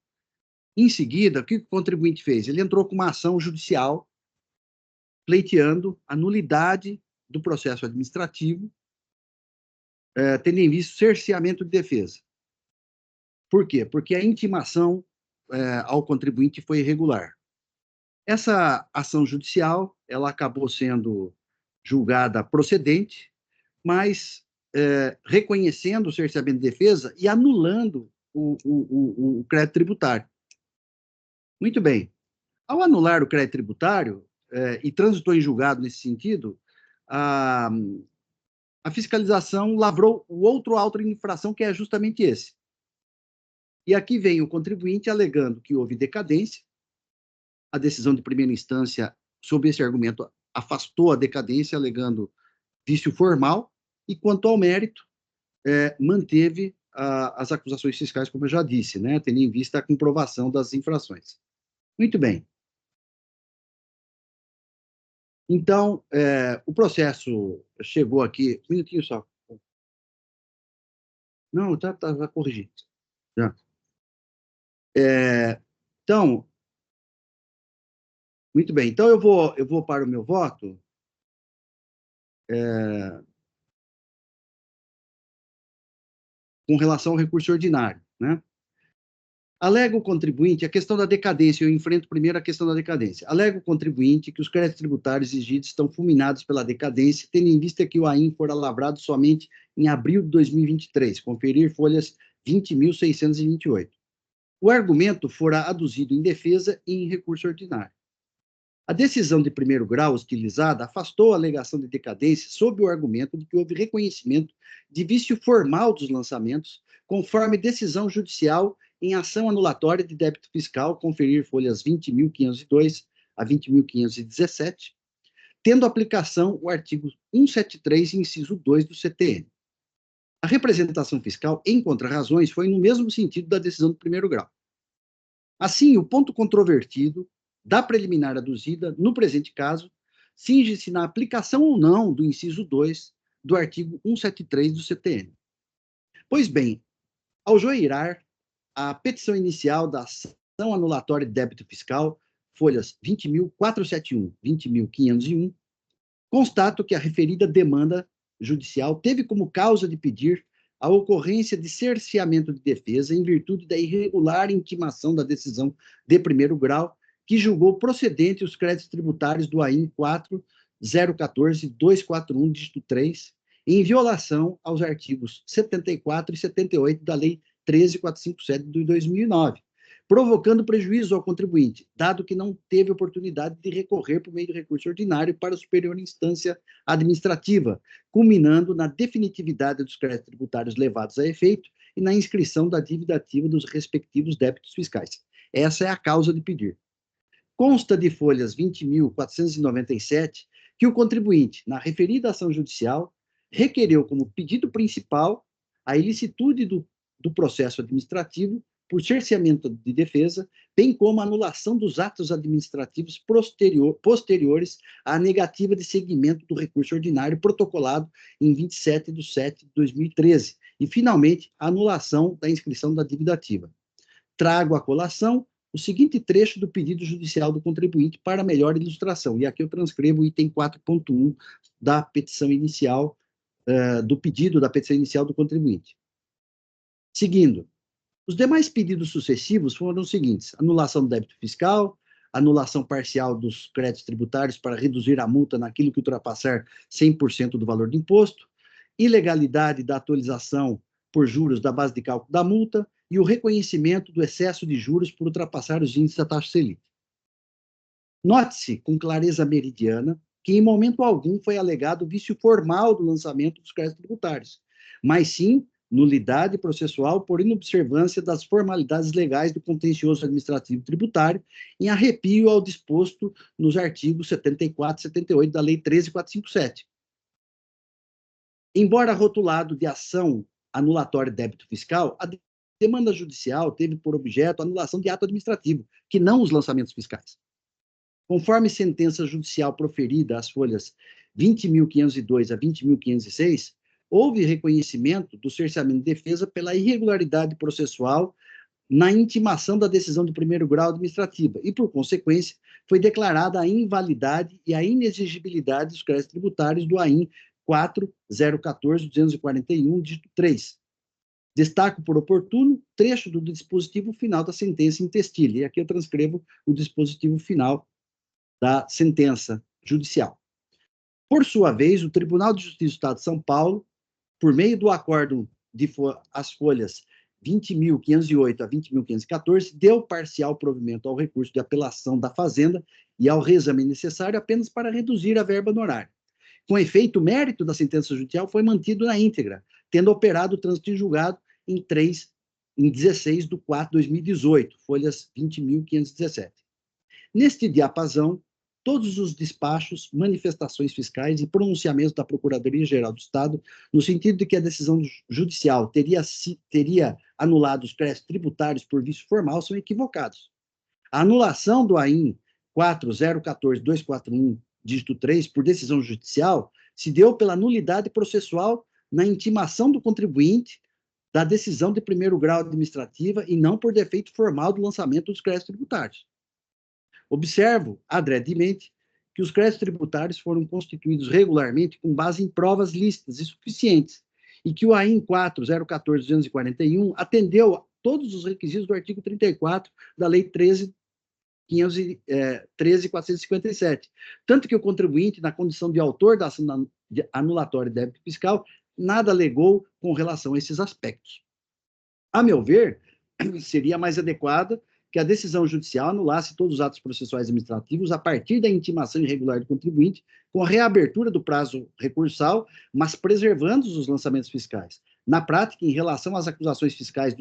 Em seguida, o que o contribuinte fez? Ele entrou com uma ação judicial pleiteando a nulidade do processo administrativo, tendo em vista o cerceamento de defesa. Por quê? Porque a intimação ao contribuinte foi irregular. Essa ação judicial, ela acabou sendo julgada procedente, mas reconhecendo o cerceamento de defesa e anulando o crédito tributário. Muito bem. Ao anular o crédito tributário, e transitou em julgado nesse sentido, a fiscalização lavrou o outro auto de infração, que é justamente esse. E aqui vem o contribuinte alegando que houve decadência, a decisão de primeira instância, sob esse argumento, afastou a decadência, alegando vício formal, e quanto ao mérito, manteve as acusações fiscais, como eu já disse, né, tendo em vista a comprovação das infrações. Muito bem. Então, o processo chegou aqui... Um minutinho só. Não, está corrigido. Já. Então, muito bem. Então, eu vou para o meu voto. Com relação ao recurso ordinário. né? Alega o contribuinte, a questão da decadência, eu enfrento primeiro a questão da decadência. Alega o contribuinte que os créditos tributários exigidos estão fulminados pela decadência, tendo em vista que o AIM fora lavrado somente em abril de 2023, conferir folhas 20.628. O argumento fora aduzido em defesa e em recurso ordinário. A decisão de primeiro grau utilizada afastou a alegação de decadência sob o argumento de que houve reconhecimento de vício formal dos lançamentos, conforme decisão judicial em ação anulatória de débito fiscal, conferir folhas 20.502 a 20.517, tendo aplicação o artigo 173, inciso 2 do CTN. A representação fiscal, em contrarrazões, foi no mesmo sentido da decisão do primeiro grau. Assim, o ponto controvertido da preliminar aduzida, no presente caso, cinge-se na aplicação ou não do inciso 2 do artigo 173 do CTN. Pois bem, ao joirar a petição inicial da ação anulatória de débito fiscal, folhas 20.471, 20.501, constato que a referida demanda judicial teve como causa de pedir a ocorrência de cerceamento de defesa em virtude da irregular intimação da decisão de primeiro grau, que julgou procedente os créditos tributários do AIM 4.014.241, dígito 3, em violação aos artigos 74 e 78 da Lei 13.457 de 2009, provocando prejuízo ao contribuinte, dado que não teve oportunidade de recorrer por meio de recurso ordinário para a superior instância administrativa, culminando na definitividade dos créditos tributários levados a efeito e na inscrição da dívida ativa dos respectivos débitos fiscais. Essa é a causa de pedir. Consta de folhas 20.497 que o contribuinte, na referida ação judicial, requereu como pedido principal a ilicitude do processo administrativo por cerceamento de defesa, bem como a anulação dos atos administrativos posteriores à negativa de seguimento do recurso ordinário protocolado em 27 de 7 de 2013 e, finalmente, a anulação da inscrição da dívida ativa. Trago à colação o seguinte trecho do pedido judicial do contribuinte para melhor ilustração, e aqui eu transcrevo o item 4.1 da petição inicial, do pedido da petição inicial do contribuinte. Seguindo, os demais pedidos sucessivos foram os seguintes: anulação do débito fiscal, anulação parcial dos créditos tributários para reduzir a multa naquilo que ultrapassar 100% do valor do imposto, ilegalidade da atualização por juros da base de cálculo da multa e o reconhecimento do excesso de juros por ultrapassar os índices da taxa Selic. Note-se, com clareza meridiana, que em momento algum foi alegado vício formal do lançamento dos créditos tributários, mas sim nulidade processual por inobservância das formalidades legais do contencioso administrativo tributário, em arrepio ao disposto nos artigos 74 e 78 da Lei 13.457. Embora rotulado de ação anulatória de débito fiscal, a demanda judicial teve por objeto a anulação de ato administrativo, que não os lançamentos fiscais. Conforme sentença judicial proferida às folhas 20.502 a 20.506, houve reconhecimento do cerceamento de defesa pela irregularidade processual na intimação da decisão de primeiro grau administrativa e, por consequência, foi declarada a invalidade e a inexigibilidade dos créditos tributários do AIM 4.014.241, dígito 3. Destaco por oportuno trecho do dispositivo final da sentença in textile, e aqui eu transcrevo o dispositivo final da sentença judicial. Por sua vez, o Tribunal de Justiça do Estado de São Paulo, por meio do acórdão de as folhas 20.508 a 20.514, deu parcial provimento ao recurso de apelação da Fazenda e ao reexame necessário apenas para reduzir a verba honorária. Com efeito, o mérito da sentença judicial foi mantido na íntegra, tendo operado o trânsito em julgado em 16 de 4 de 2018, folhas 20.517. Neste diapasão, todos os despachos, manifestações fiscais e pronunciamentos da Procuradoria-Geral do Estado, no sentido de que a decisão judicial teria anulado os créditos tributários por vício formal, são equivocados. A anulação do AIM 4.014.241, dígito 3, por decisão judicial, se deu pela nulidade processual na intimação do contribuinte da decisão de primeiro grau administrativa e não por defeito formal do lançamento dos créditos tributários. Observo, adredemente, que os créditos tributários foram constituídos regularmente com base em provas lícitas e suficientes, e que o AIM 4.014.241 atendeu todos os requisitos do artigo 34 da Lei 13.457. Tanto que o contribuinte, na condição de autor da ação anulatória de débito fiscal, nada alegou com relação a esses aspectos. A meu ver, seria mais adequada que a decisão judicial anulasse todos os atos processuais administrativos a partir da intimação irregular do contribuinte, com a reabertura do prazo recursal, mas preservando os lançamentos fiscais. Na prática, em relação às acusações fiscais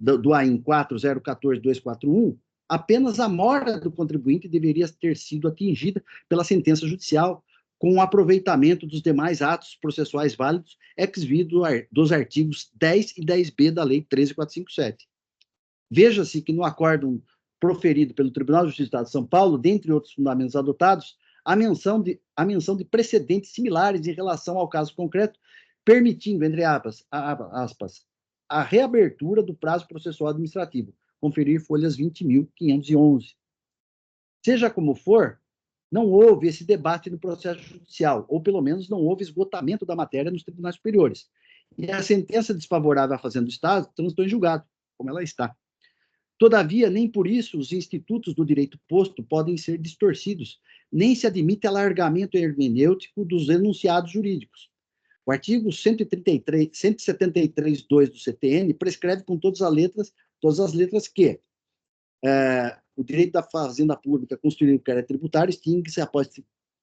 do AIN 4014-241, apenas a mora do contribuinte deveria ter sido atingida pela sentença judicial, com o aproveitamento dos demais atos processuais válidos, ex-vido dos artigos 10 e 10b da Lei 13.457. Veja-se que no acórdão proferido pelo Tribunal de Justiça do Estado de São Paulo, dentre outros fundamentos adotados, a menção de precedentes similares em relação ao caso concreto, permitindo, entre aspas, a reabertura do prazo processual administrativo. Conferir folhas 20.511. Seja como for, não houve esse debate no processo judicial, ou pelo menos não houve esgotamento da matéria nos tribunais superiores. E a sentença desfavorável à Fazenda do Estado transitou em julgado, como ela está. Todavia, nem por isso os institutos do direito posto podem ser distorcidos, nem se admite alargamento hermenêutico dos enunciados jurídicos. O artigo 173.2 do CTN prescreve com todas as letras que o direito da fazenda pública construir o crédito tributário extingue-se após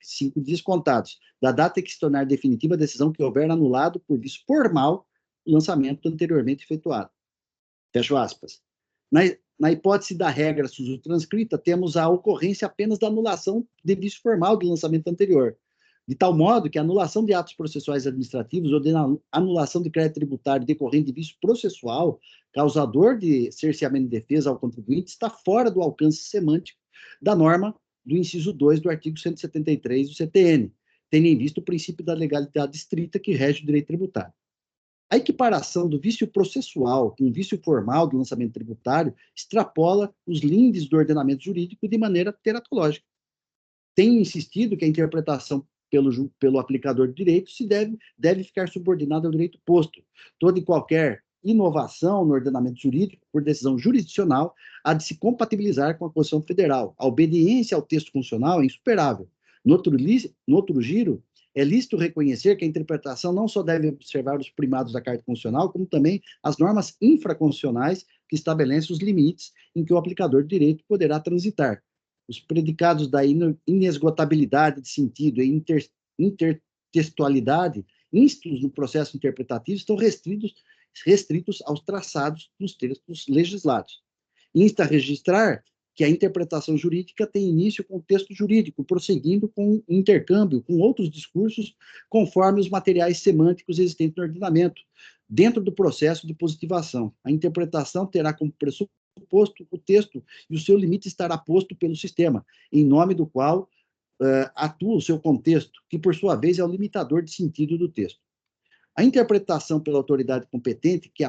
5 dias contados da data em que se tornar definitiva a decisão que houver anulado por vício formal o lançamento anteriormente efetuado. Fecho aspas. Na hipótese da regra transcrita, temos a ocorrência apenas da anulação de vício formal do lançamento anterior, de tal modo que a anulação de atos processuais administrativos ou de anulação de crédito tributário decorrente de vício processual, causador de cerceamento de defesa ao contribuinte, está fora do alcance semântico da norma do inciso 2 do artigo 173 do CTN, tendo em vista o princípio da legalidade estrita que rege o direito tributário. A equiparação do vício processual com o vício formal do lançamento tributário extrapola os lindes do ordenamento jurídico de maneira teratológica. Tenho insistido que a interpretação pelo aplicador de direito deve ficar subordinada ao direito posto. Toda e qualquer inovação no ordenamento jurídico, por decisão jurisdicional, há de se compatibilizar com a Constituição Federal. A obediência ao texto constitucional é insuperável. No outro giro, é lícito reconhecer que a interpretação não só deve observar os primados da Carta Constitucional, como também as normas infraconstitucionais que estabelecem os limites em que o aplicador de direito poderá transitar. Os predicados da inesgotabilidade de sentido e intertextualidade instos no processo interpretativo estão restritos aos traçados dos textos legislados. Insta a registrar que a interpretação jurídica tem início com o texto jurídico, prosseguindo com intercâmbio com outros discursos, conforme os materiais semânticos existentes no ordenamento, dentro do processo de positivação. A interpretação terá como pressuposto o texto e o seu limite estará posto pelo sistema, em nome do qual atua o seu contexto, que, por sua vez, é o limitador de sentido do texto. A interpretação pela autoridade competente que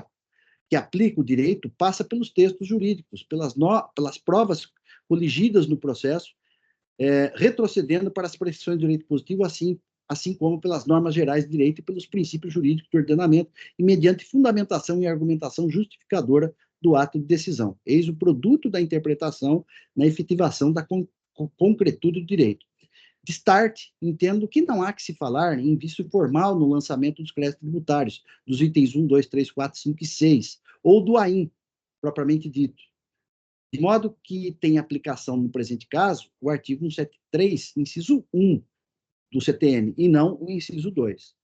aplica o direito passa pelos textos jurídicos, pelas provas coligidas no processo, retrocedendo para as prescrições do direito positivo, assim como pelas normas gerais de direito e pelos princípios jurídicos do ordenamento, e mediante fundamentação e argumentação justificadora do ato de decisão. Eis o produto da interpretação na efetivação da concretude do direito. De start, entendo que não há que se falar em vício formal no lançamento dos créditos tributários, dos itens 1, 2, 3, 4, 5 e 6, ou do AIN, propriamente dito. De modo que tem aplicação no presente caso o artigo 173, inciso 1 do CTN, e não o inciso 2.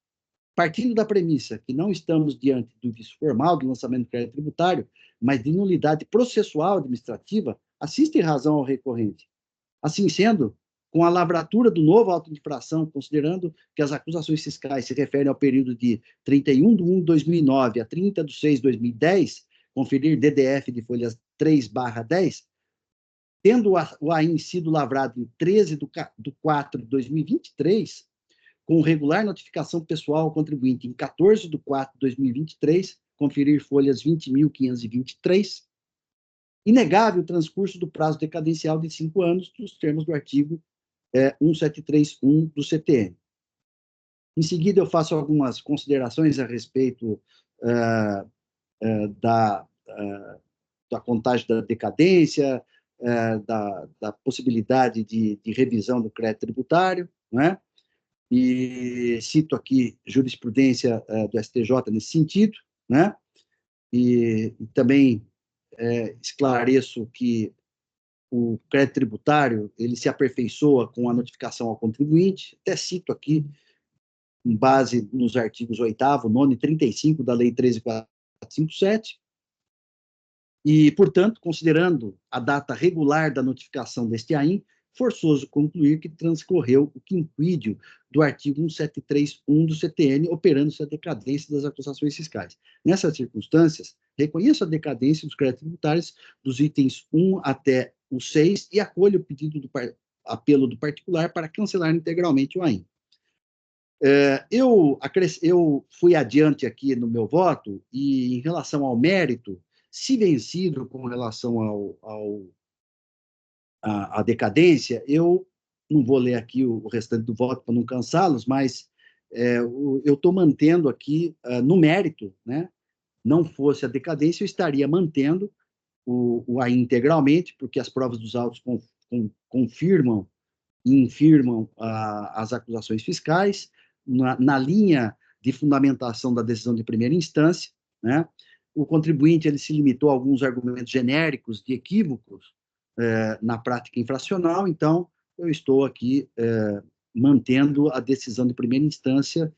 Partindo da premissa que não estamos diante do vício formal do lançamento do crédito tributário, mas de nulidade processual administrativa, assiste razão ao recorrente. Assim sendo, com a lavratura do novo auto de infração, considerando que as acusações fiscais se referem ao período de 31/1/2009 a 30/6/2010, conferir DDF de folhas 3/10, tendo o AIN sido lavrado em 13/4/2023, com regular notificação pessoal ao contribuinte em 14/4/2023, conferir folhas 20.523, inegável o transcurso do prazo decadencial de 5 anos, nos termos do artigo 173.1 do CTN. Em seguida, eu faço algumas considerações a respeito da contagem da decadência, da possibilidade de revisão do crédito tributário, não é? E cito aqui jurisprudência do STJ nesse sentido, né? E também esclareço que o crédito tributário ele se aperfeiçoa com a notificação ao contribuinte. Até cito aqui, com base nos artigos 8º, 9º e 35 da Lei 13.457, e, portanto, considerando a data regular da notificação deste AIM, forçoso concluir que transcorreu o quinquídio do artigo 173.1 do CTN, operando-se a decadência das acusações fiscais. Nessas circunstâncias, reconheço a decadência dos créditos tributários dos itens 1 até o 6 e acolho o pedido do apelo do particular para cancelar integralmente o AIM. Eu fui adiante aqui no meu voto e, em relação ao mérito, se vencido com relação à decadência, eu não vou ler aqui o restante do voto para não cansá-los, mas eu estou mantendo aqui no mérito, né? Não fosse a decadência, eu estaria mantendo o AIM integralmente, porque as provas dos autos confirmam e infirmam as acusações fiscais, na linha de fundamentação da decisão de primeira instância, né? O contribuinte ele se limitou a alguns argumentos genéricos de equívocos na prática infracional, então eu estou aqui mantendo a decisão de primeira instância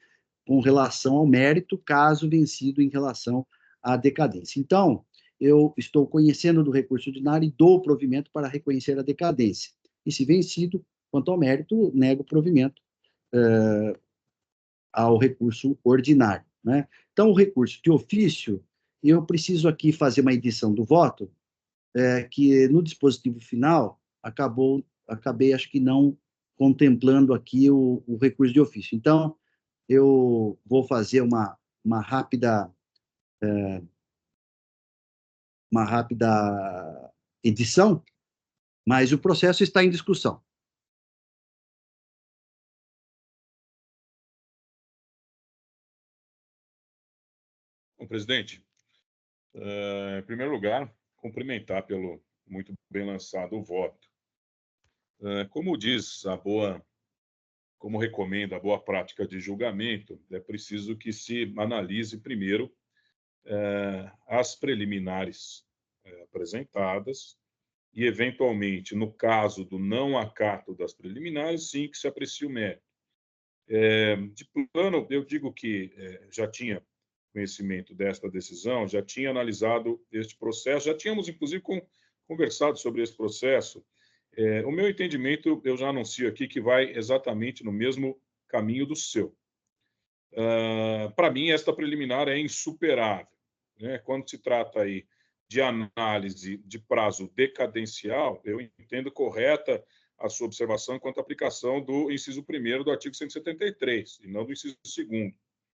com relação ao mérito, caso vencido em relação à decadência. Então, eu estou conhecendo do recurso ordinário e dou o provimento para reconhecer a decadência. E se vencido, quanto ao mérito, nego o provimento ao recurso ordinário, né? Então, o recurso de ofício, eu preciso aqui fazer uma edição do voto, que no dispositivo final acabei, acho que não contemplando aqui o recurso de ofício. Então, eu vou fazer uma rápida edição, mas o processo está em discussão. Bom, presidente, em primeiro lugar, cumprimentar pelo muito bem lançado o voto. Como diz como recomenda a boa prática de julgamento, é preciso que se analise primeiro as preliminares apresentadas e, eventualmente, no caso do não acato das preliminares, sim que se aprecie o mérito. De plano, eu digo que já tinha conhecimento desta decisão, já tinha analisado este processo, já tínhamos, inclusive, conversado sobre esse processo. O meu entendimento, eu já anuncio aqui, que vai exatamente no mesmo caminho do seu. Para mim, esta preliminar é insuperável, né? Quando se trata aí de análise de prazo decadencial, eu entendo correta a sua observação quanto à aplicação do inciso 1º do artigo 173, e não do inciso 2º,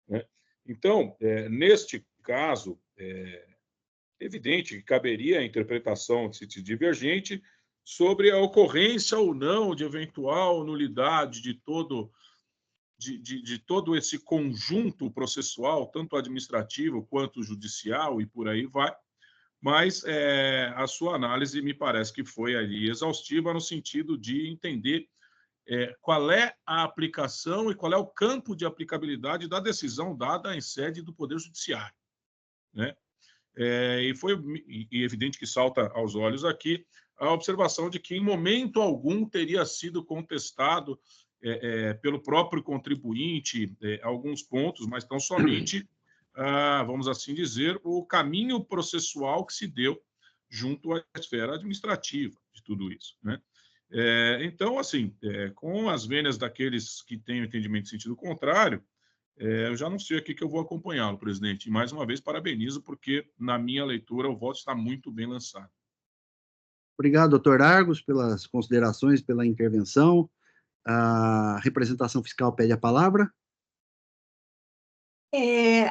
né? Então, neste caso, é evidente que caberia a interpretação divergente sobre a ocorrência ou não de eventual nulidade de todo esse conjunto processual, tanto administrativo quanto judicial, e por aí vai. Mas a sua análise me parece que foi ali exaustiva no sentido de entender qual é a aplicação e qual é o campo de aplicabilidade da decisão dada em sede do Poder Judiciário, né? E foi evidente que salta aos olhos aqui a observação de que, em momento algum, teria sido contestado pelo próprio contribuinte alguns pontos, mas tão somente, vamos assim dizer, o caminho processual que se deu junto à esfera administrativa de tudo isso, né? Então, assim, com as vênias daqueles que têm o entendimento em sentido contrário, eu já anunciei aqui que eu vou acompanhá-lo, presidente. E, mais uma vez, parabenizo, porque, na minha leitura, o voto está muito bem lançado. Obrigado, doutor Argos, pelas considerações, pela intervenção. A representação fiscal pede a palavra.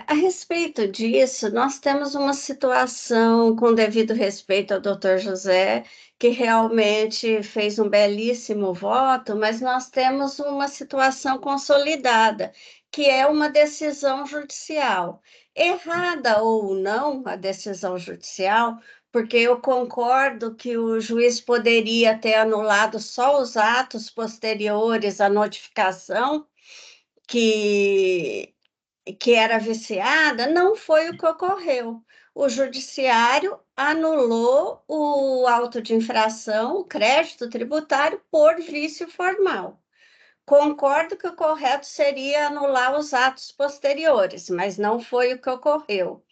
A respeito disso, nós temos uma situação, com devido respeito ao doutor José, que realmente fez um belíssimo voto, mas nós temos uma situação consolidada, que é uma decisão judicial. Errada ou não a decisão judicial, porque eu concordo que o juiz poderia ter anulado só os atos posteriores à notificação, que era viciada, não foi o que ocorreu. O judiciário anulou o auto de infração, o crédito tributário, por vício formal. Concordo que o correto seria anular os atos posteriores, mas não foi o que ocorreu.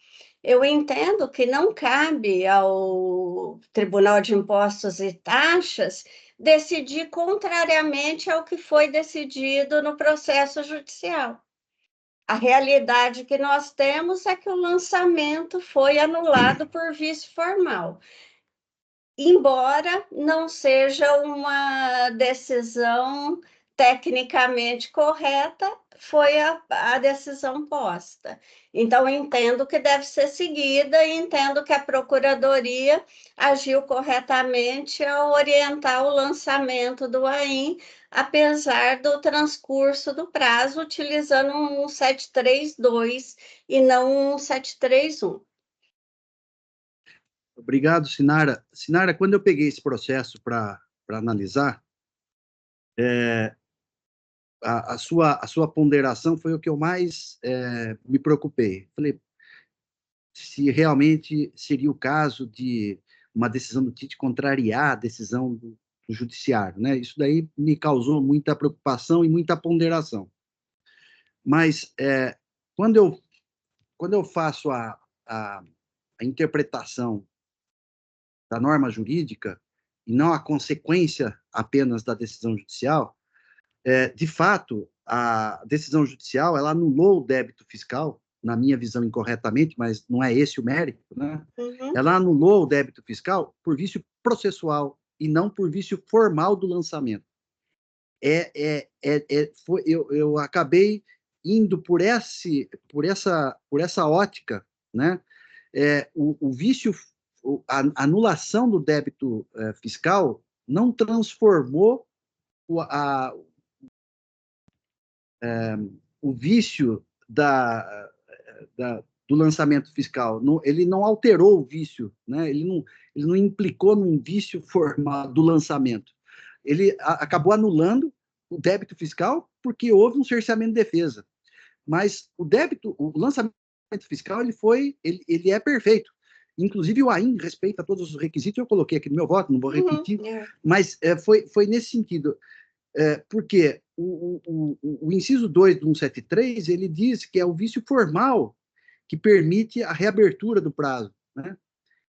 Eu entendo que não cabe ao Tribunal de Impostos e Taxas decidir contrariamente ao que foi decidido no processo judicial. A realidade que nós temos é que o lançamento foi anulado por vício formal. Embora não seja uma decisão tecnicamente correta, foi a decisão posta. Então, entendo que deve ser seguida e entendo que a Procuradoria agiu corretamente ao orientar o lançamento do AIM, apesar do transcurso do prazo, utilizando um 732 e não um 731. Obrigado, Sinara. Sinara, quando eu peguei esse processo para analisar, a sua ponderação foi o que eu mais me preocupei. Falei, se realmente seria o caso de uma decisão do TIT contrariar a decisão do judiciário, né? Isso daí me causou muita preocupação e muita ponderação. Mas quando eu faço a interpretação da norma jurídica e não a consequência apenas da decisão judicial, de fato, a decisão judicial ela anulou o débito fiscal, na minha visão incorretamente, mas não é esse o mérito, né? Uhum. Ela anulou o débito fiscal por vício processual e não por vício formal do lançamento. Eu acabei indo por essa ótica, né? O vício, a anulação do débito fiscal não transformou o vício do lançamento fiscal. Ele não alterou o vício, né? Ele não implicou num vício formal do lançamento. Ele acabou anulando o débito fiscal porque houve um cerceamento de defesa. Mas o lançamento fiscal, ele é perfeito. Inclusive, o AIM respeita todos os requisitos, eu coloquei aqui no meu voto, não vou repetir, mas foi nesse sentido. Porque o inciso 2 do 173, ele diz que é o vício formal que permite a reabertura do prazo, né?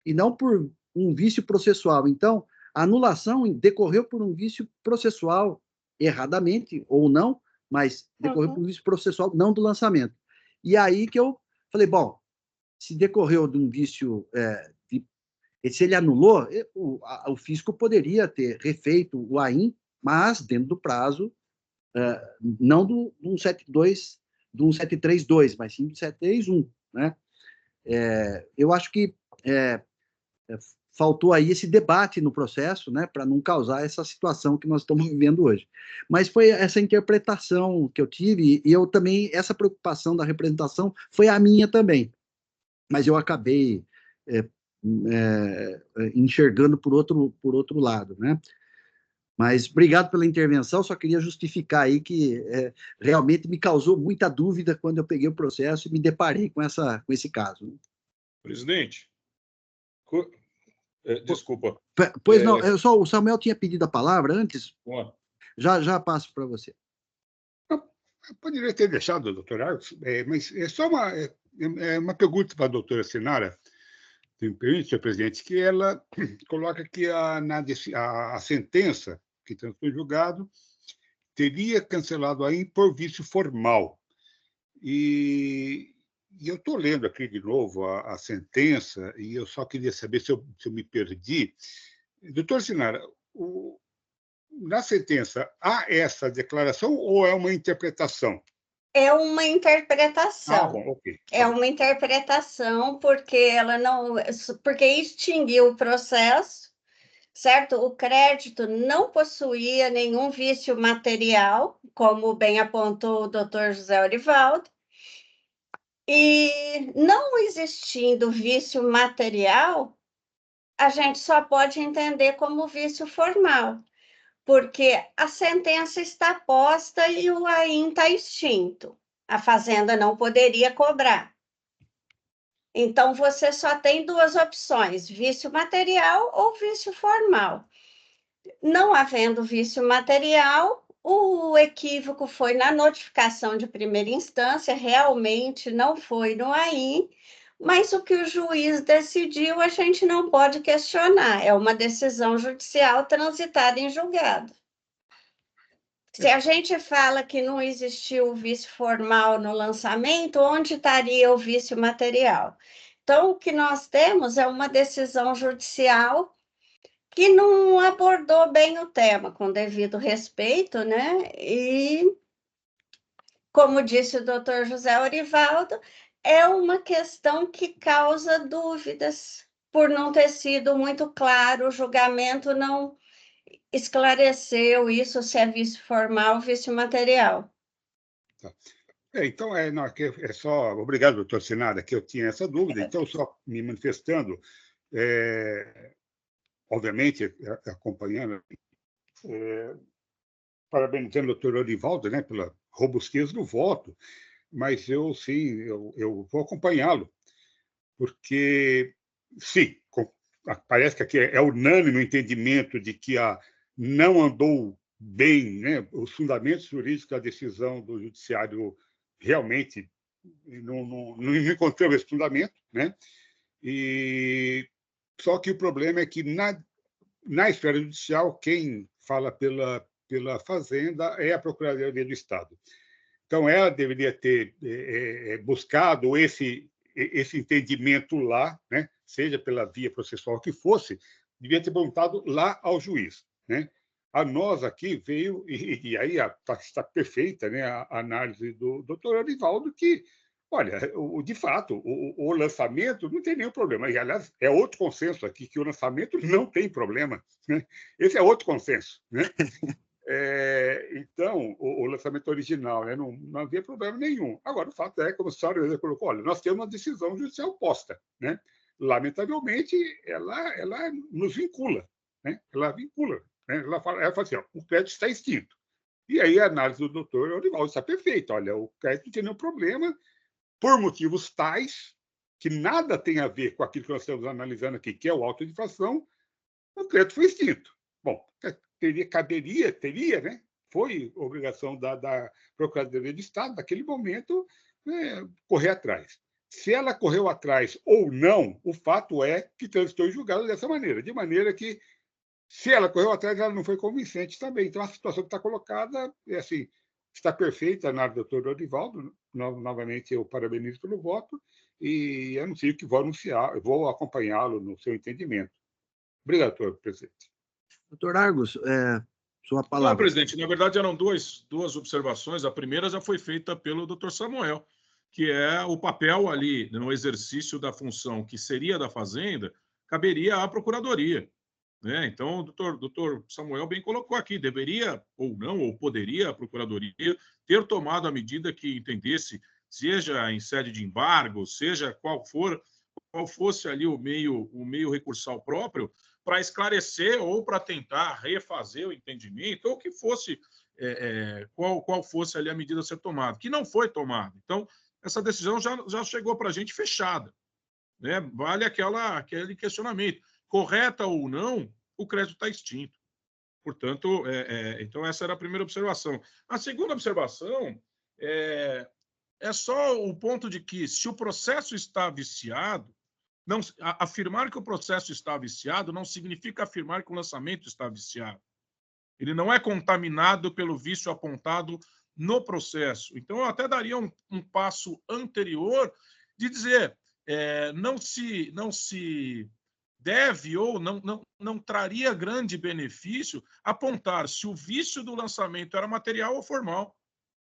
E não por um vício processual. Então, a anulação decorreu por um vício processual, erradamente ou não, mas decorreu por um vício processual, não do lançamento. E aí que eu falei, bom, se decorreu de um vício, se ele anulou, o fisco poderia ter refeito o AIM, mas dentro do prazo, não do 172, do 1732, mas sim do 731, né? Eu acho que faltou aí esse debate no processo, né, para não causar essa situação que nós estamos vivendo hoje. Mas foi essa interpretação que eu tive, e eu também, essa preocupação da representação foi a minha também. Mas eu acabei enxergando por outro lado, né? Mas obrigado pela intervenção, só queria justificar aí que realmente me causou muita dúvida quando eu peguei o processo e me deparei com esse caso. Presidente, desculpa. Pois não, o Samuel tinha pedido a palavra antes. Já passo para você. Eu poderia ter deixado, doutor Arcos, mas é só uma pergunta para a doutora Sinara, me permite, senhor presidente, que ela coloca que a sentença que transitou em julgado teria cancelado aí por vício formal. E eu estou lendo aqui de novo a sentença, e eu só queria saber se eu me perdi. Doutor Sinara, na sentença, há essa declaração ou é uma interpretação? É uma interpretação. Bom, ok. É uma interpretação porque ela não, porque extinguiu o processo certo? O crédito não possuía nenhum vício material, como bem apontou o Dr. José Orivaldo, e não existindo vício material, a gente só pode entender como vício formal, porque a sentença está posta e o AIM está extinto. A fazenda não poderia cobrar. Então, você só tem duas opções, vício material ou vício formal. Não havendo vício material, o equívoco foi na notificação de primeira instância, realmente não foi no AIM, mas o que o juiz decidiu a gente não pode questionar, é uma decisão judicial transitada em julgado. Se a gente fala que não existiu o vício formal no lançamento, onde estaria o vício material? Então, o que nós temos é uma decisão judicial que não abordou bem o tema, com devido respeito, né? E, como disse o doutor José Orivaldo, é uma questão que causa dúvidas, por não ter sido muito claro, o julgamento não esclareceu isso, se é vício formal ou vício material. Tá. Então, não, é só... Obrigado, doutor Sinara, que eu tinha essa dúvida. Então, só me manifestando, obviamente, acompanhando, parabenizando o doutor Orivaldo, né, pela robustez do voto, mas eu, sim, eu vou acompanhá-lo, porque, sim, parece que aqui é unânime o entendimento de que não andou bem, né, os fundamentos jurídicos da decisão do judiciário realmente não encontramos esse fundamento, né? E só que o problema é que na esfera judicial quem fala pela Fazenda é a Procuradoria do Estado. Então ela deveria ter buscado esse entendimento lá, né? Seja pela via processual que fosse, devia ter perguntado lá ao juiz, né? A nós aqui veio, e aí está perfeita, né, a análise do doutor Orivaldo, que, olha, de fato, o lançamento não tem nenhum problema. E, aliás, é outro consenso aqui, que o lançamento não tem problema, né? Esse é outro consenso, né? Então, o lançamento original, né, não havia problema nenhum. Agora, o fato é, como a senhora colocou, olha, nós temos uma decisão judicial posta, né? Lamentavelmente, ela nos vincula, né? Ela vincula. Ela fala assim, ó, o crédito está extinto. E aí a análise do doutor Orivaldo está perfeita. Olha, o crédito não tem nenhum problema, por motivos tais, que nada tem a ver com aquilo que nós estamos analisando aqui, que é o auto de infração, o crédito foi extinto. Bom, teria, né? Foi obrigação da Procuradoria de Estado, naquele momento, correr atrás. Se ela correu atrás ou não, o fato é que transitou em julgado dessa maneira, de maneira que, se ela correu atrás, ela não foi convincente também. Então, a situação que está colocada é assim, está perfeita na doutor Orivaldo. Novamente, eu parabenizo pelo voto e anuncio que vou acompanhá-lo no seu entendimento. Obrigado, doutor presidente. Doutor Argos, sua Não, palavra. presidente, na verdade eram duas observações. A primeira já foi feita pelo doutor Samuel, que é o papel ali no exercício da função que seria da Fazenda, caberia à Procuradoria, né? Então, o doutor Samuel bem colocou aqui, deveria ou não, ou poderia a Procuradoria ter tomado a medida que entendesse, seja em sede de embargo, seja qual fosse ali o meio recursal próprio, para esclarecer ou para tentar refazer o entendimento, ou que fosse qual fosse ali a medida a ser tomada, que não foi tomada. Então, essa decisão já chegou para a gente fechada, né? Vale aquele questionamento. Correta ou não, o crédito está extinto. Portanto, então essa era a primeira observação. A segunda observação é só o ponto de que, se o processo está viciado, afirmar que o processo está viciado não significa afirmar que o lançamento está viciado. Ele não é contaminado pelo vício apontado no processo. Então, eu até daria um passo anterior de dizer não se deve ou não traria grande benefício apontar se o vício do lançamento era material ou formal,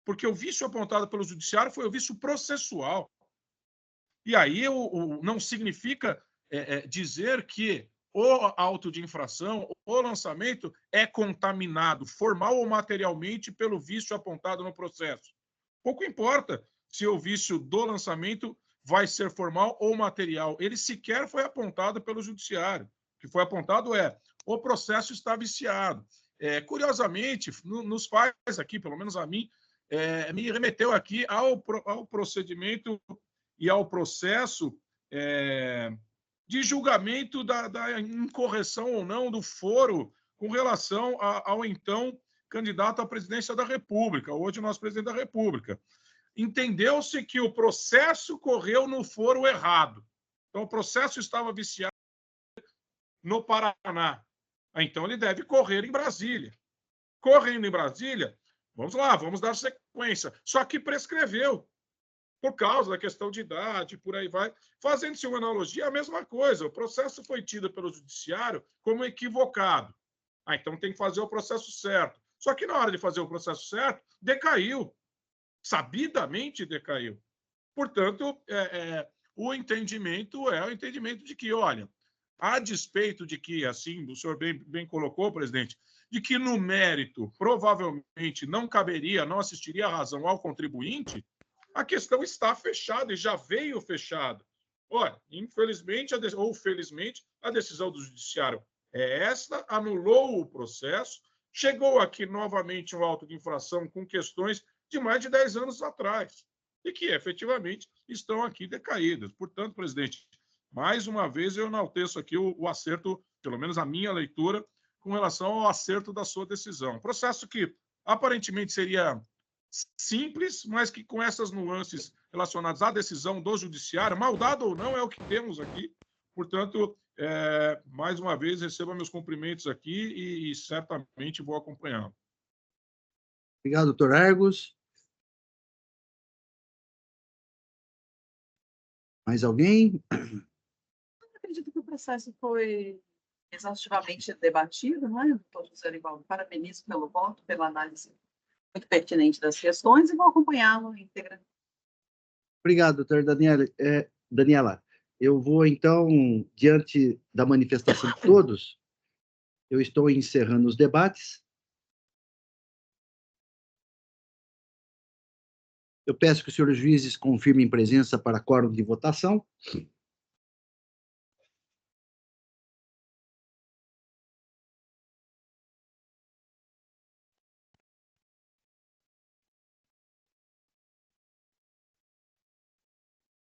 porque o vício apontado pelo judiciário foi o vício processual. E aí não significa dizer que o auto de infração, o lançamento é contaminado, formal ou materialmente, pelo vício apontado no processo. Pouco importa se o vício do lançamento vai ser formal ou material. Ele sequer foi apontado pelo judiciário. O que foi apontado é o processo está viciado. Curiosamente, nos faz aqui, pelo menos a mim, me remeteu aqui ao procedimento e ao processo de julgamento da incorreção ou não do foro com relação ao então candidato à presidência da República, hoje nosso presidente da República. Entendeu-se que o processo correu no foro errado. Então, o processo estava viciado no Paraná. Então, ele deve correr em Brasília. Correndo em Brasília, vamos lá, vamos dar sequência. Só que prescreveu, por causa da questão de idade, por aí vai. Fazendo-se uma analogia, a mesma coisa. O processo foi tido pelo judiciário como equivocado. Então, tem que fazer o processo certo. Só que, na hora de fazer o processo certo, decaiu. Sabidamente decaiu. Portanto, o entendimento é o entendimento de que, olha, a despeito de que, assim, o senhor bem colocou, presidente, de que no mérito provavelmente não caberia, não assistiria a razão ao contribuinte, a questão está fechada e já veio fechada. Olha, infelizmente ou felizmente, a decisão do judiciário é esta, anulou o processo, chegou aqui novamente um auto de infração com questões de mais de 10 anos atrás, e que efetivamente estão aqui decaídas. Portanto, presidente, mais uma vez eu enalteço aqui o acerto, pelo menos a minha leitura, com relação ao acerto da sua decisão. Processo que aparentemente seria simples, mas que com essas nuances relacionadas à decisão do judiciário, mal dado ou não, é o que temos aqui. Portanto, mais uma vez, receba meus cumprimentos aqui e certamente vou acompanhá-lo. Obrigado, doutor Argos. Mais alguém? Eu acredito que o processo foi exaustivamente debatido, não é? Doutor José Arivaldo, parabenizo pelo voto, pela análise muito pertinente das questões e vou acompanhá-lo íntegra. Obrigado, doutora Daniela. Eu vou, então, diante da manifestação de todos, eu estou encerrando os debates. Eu peço que os senhores juízes confirmem presença para quórum de votação.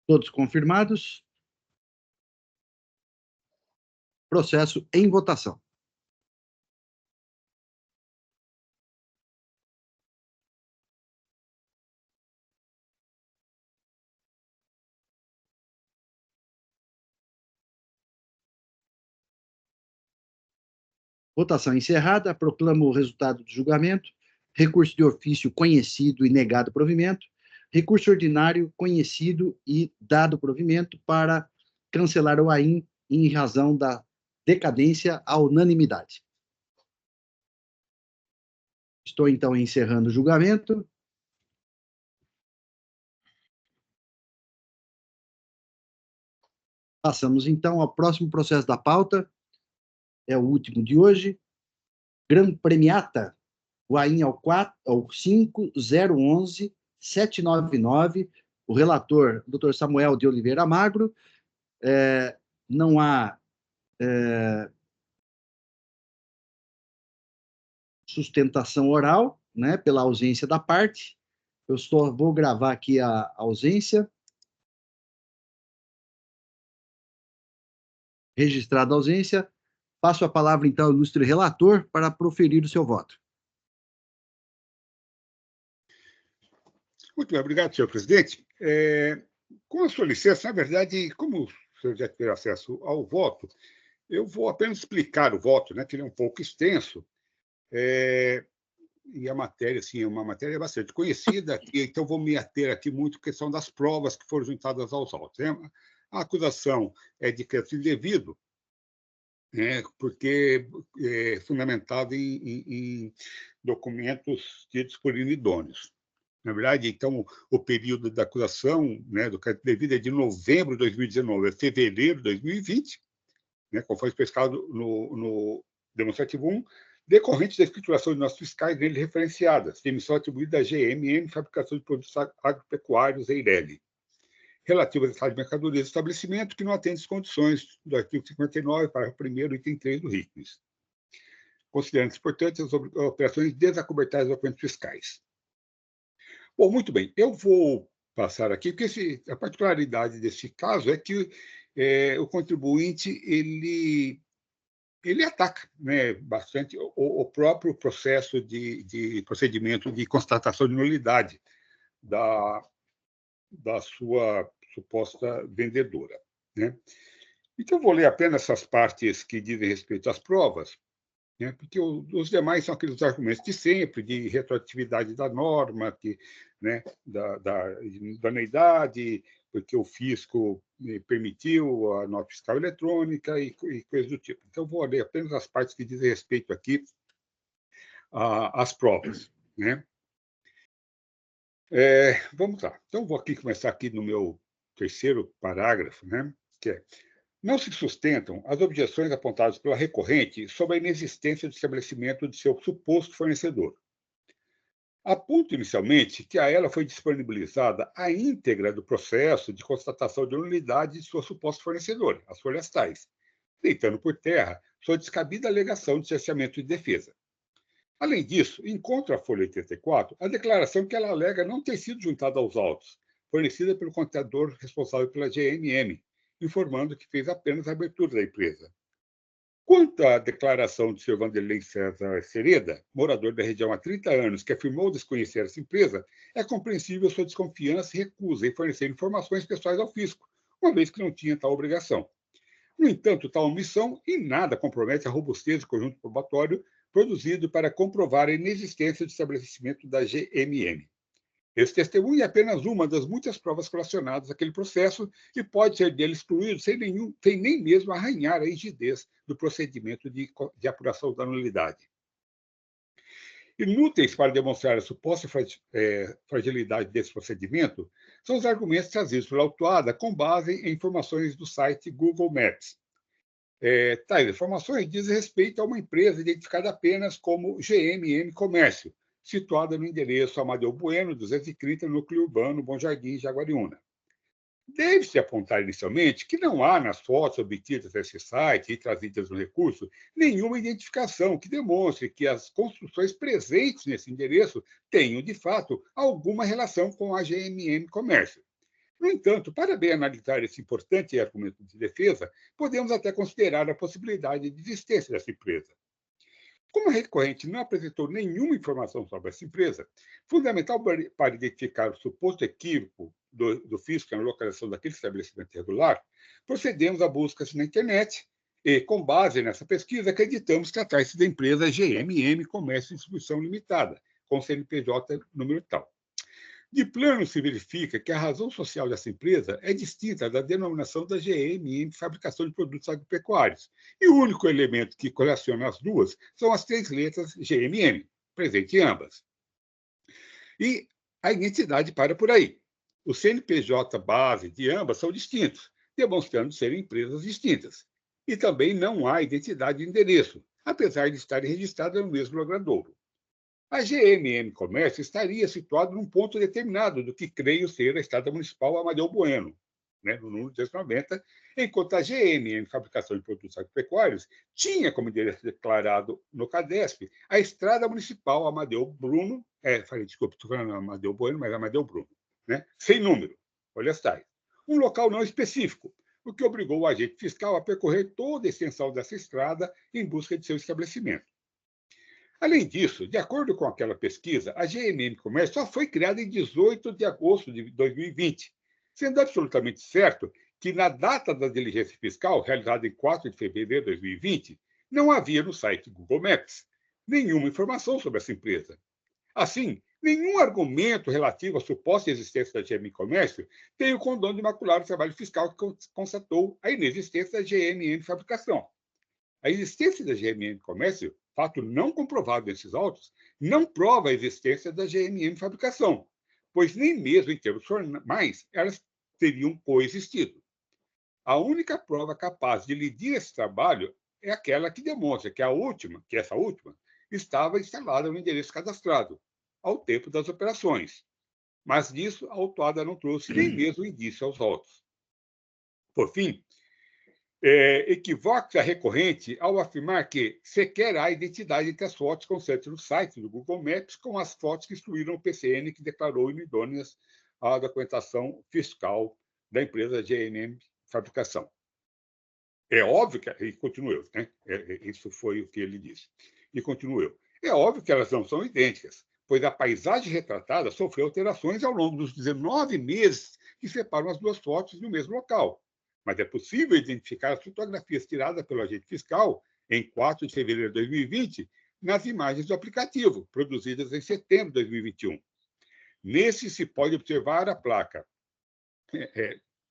Todos confirmados. Processo em votação. Votação encerrada. Proclamo o resultado do julgamento. Recurso de ofício conhecido e negado provimento. Recurso ordinário conhecido e dado provimento para cancelar o AIM em razão da decadência à unanimidade. Estou, então, encerrando o julgamento. Passamos, então, ao próximo processo da pauta. É o último de hoje. Gran Premiata, o AIM ao 5011-799. O relator, Dr. Samuel de Oliveira Magro. Não há sustentação oral, né, pela ausência da parte. Eu vou gravar aqui a ausência. Registrada a ausência. Passo a palavra, então, ao ilustre relator para proferir o seu voto. Muito bem, obrigado, senhor presidente. Com a sua licença, na verdade, como o senhor já teve acesso ao voto, eu vou apenas explicar o voto, né, que ele é um pouco extenso, e a matéria, assim, é uma matéria bastante conhecida, então vou me ater aqui muito à questão das provas que foram juntadas aos autos. A acusação é de crédito indevido, porque é fundamentado em documentos tidos por inidôneos. Na verdade, então, o período da acusação, né, do crédito indevido é de novembro de 2019 a fevereiro de 2020, né, conforme especificado no demonstrativo 1, decorrente da escrituração de notas fiscais nele referenciadas, de emissão atribuída à GMM, fabricação de produtos agropecuários, EIRELI, relativas a estado de mercadorias do estabelecimento que não atende às condições do artigo 59, parágrafo 1º, item 3 do RICNES, considerando-se, portanto, as operações desacobertadas dos documentos fiscais. Bom, muito bem, eu vou passar aqui, porque a particularidade desse caso é que o contribuinte ele ataca, né, bastante o próprio processo de procedimento de constatação de nulidade da sua suposta vendedora, né? Então, eu vou ler apenas essas partes que dizem respeito às provas, né, porque os demais são aqueles argumentos de sempre, de retroatividade da norma, né, da idoneidade, porque o fisco permitiu a nota fiscal eletrônica e coisas do tipo. Então, vou ler apenas as partes que dizem respeito aqui às provas, né? Vamos lá. Então, vou aqui começar aqui no meu terceiro parágrafo, né, que é: não se sustentam as objeções apontadas pela recorrente sobre a inexistência do estabelecimento de seu suposto fornecedor. Aponto inicialmente que a ela foi disponibilizada a íntegra do processo de constatação de nulidade de sua suposta fornecedora, as folhas tais, deitando por terra sua descabida alegação de cerceamento de defesa. Além disso, encontro a folha 84 a declaração que ela alega não ter sido juntada aos autos, fornecida pelo contador responsável pela GMM, informando que fez apenas a abertura da empresa. Quanto à declaração de Sr. Vanderlei César Sereda, morador da região há 30 anos, que afirmou desconhecer essa empresa, é compreensível sua desconfiança e recusa em fornecer informações pessoais ao fisco, uma vez que não tinha tal obrigação. No entanto, tal omissão em nada compromete a robustez do conjunto probatório produzido para comprovar a inexistência do estabelecimento da GMM. Esse testemunho é apenas uma das muitas provas relacionadas àquele processo e pode ser dele excluído sem nem mesmo arranhar a rigidez do procedimento de apuração da nulidade. Inúteis para demonstrar a suposta fragilidade desse procedimento são os argumentos trazidos pela autuada com base em informações do site Google Maps. Tais informações dizem respeito a uma empresa identificada apenas como GMM Comércio, situada no endereço Amadeu Bueno, 230, núcleo urbano, Bom Jardim, Jaguariúna. Deve-se apontar inicialmente que não há nas fotos obtidas desse site e trazidas no recurso nenhuma identificação que demonstre que as construções presentes nesse endereço tenham, de fato, alguma relação com a GMM Comércio. No entanto, para bem analisar esse importante argumento de defesa, podemos até considerar a possibilidade de existência dessa empresa. Como a recorrente não apresentou nenhuma informação sobre essa empresa, fundamental para identificar o suposto equívoco do fisco na localização daquele estabelecimento irregular, procedemos a buscas na internet e, com base nessa pesquisa, acreditamos tratar-se da empresa GMM Comércio e Distribuição Limitada, com CNPJ número tal. De plano, se verifica que a razão social dessa empresa é distinta da denominação da GMM Fabricação de Produtos Agropecuários, e o único elemento que correlaciona as duas são as 3 letras GMM, presente em ambas. E a identidade para por aí. O CNPJ base de ambas são distintos, demonstrando serem empresas distintas. E também não há identidade de endereço, apesar de estarem registradas no mesmo logradouro. A GMM Comércio estaria situada num ponto determinado do que creio ser a Estrada Municipal Amadeu Bueno, né, no número 290, enquanto a GMM Fabricação de Produtos Agropecuários tinha como endereço declarado no CADESP a Estrada Municipal Amadeu Bruno, desculpe, estou falando Amadeu Bueno, mas Amadeu Bruno, né, sem número, olha tais. Um local não específico, o que obrigou o agente fiscal a percorrer toda a extensão dessa estrada em busca de seu estabelecimento. Além disso, de acordo com aquela pesquisa, a GMM Comércio só foi criada em 18 de agosto de 2020, sendo absolutamente certo que, na data da diligência fiscal, realizada em 4 de fevereiro de 2020, não havia no site Google Maps nenhuma informação sobre essa empresa. Assim, nenhum argumento relativo à suposta existência da GMM Comércio tem o condão de macular o trabalho fiscal que constatou a inexistência da GMM Fabricação. A existência da GMM Comércio, fato não comprovado nesses autos, não prova a existência da GMM Fabricação, pois nem mesmo em termos formais elas teriam coexistido. A única prova capaz de medir esse trabalho é aquela que demonstra que essa última estava instalada no endereço cadastrado ao tempo das operações. Mas disso a autuada não trouxe nem mesmo indício aos autos. Por fim, equivoca a recorrente ao afirmar que sequer há identidade entre as fotos constantes no site do Google Maps com as fotos que instruíram o PCN, que declarou inidôneas à documentação fiscal da empresa GNM Fabricação. É óbvio que... E continuou, né? Isso foi o que ele disse. E continuou. É óbvio que elas não são idênticas, pois a paisagem retratada sofreu alterações ao longo dos 19 meses que separam as duas fotos no mesmo local. Mas é possível identificar as fotografias tiradas pelo agente fiscal em 4 de fevereiro de 2020 nas imagens do aplicativo, produzidas em setembro de 2021. Nesse se pode observar a placa.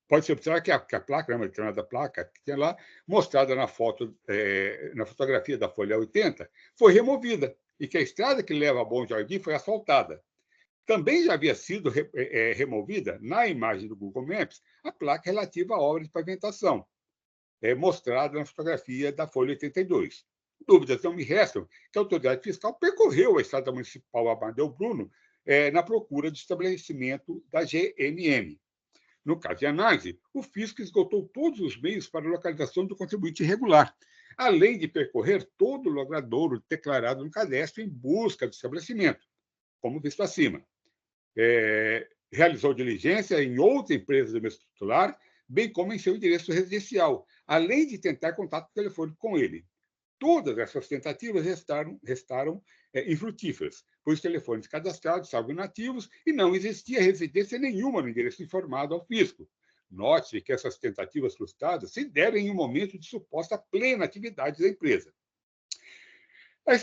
Pode-se observar que a placa, uma determinada placa que tem lá, mostrada na fotografia da folha 80, foi removida e que a estrada que leva a Bom Jardim foi asfaltada. Também já havia sido removida, na imagem do Google Maps, a placa relativa à obra de pavimentação, mostrada na fotografia da folha 82. Dúvidas não me restam que a autoridade fiscal percorreu a estrada municipal Amadeu Bruno na procura de estabelecimento da GNM. No caso de análise, o fisco esgotou todos os meios para a localização do contribuinte irregular, além de percorrer todo o logradouro declarado no cadastro em busca do estabelecimento, como visto acima. Realizou diligência em outra empresa do mesmo titular, bem como em seu endereço residencial, além de tentar contato telefônico com ele. Todas essas tentativas restaram infrutíferas, pois os telefones cadastrados estavam inativos e não existia residência nenhuma no endereço informado ao fisco. Note que essas tentativas frustradas se deram em um momento de suposta plena atividade da empresa. A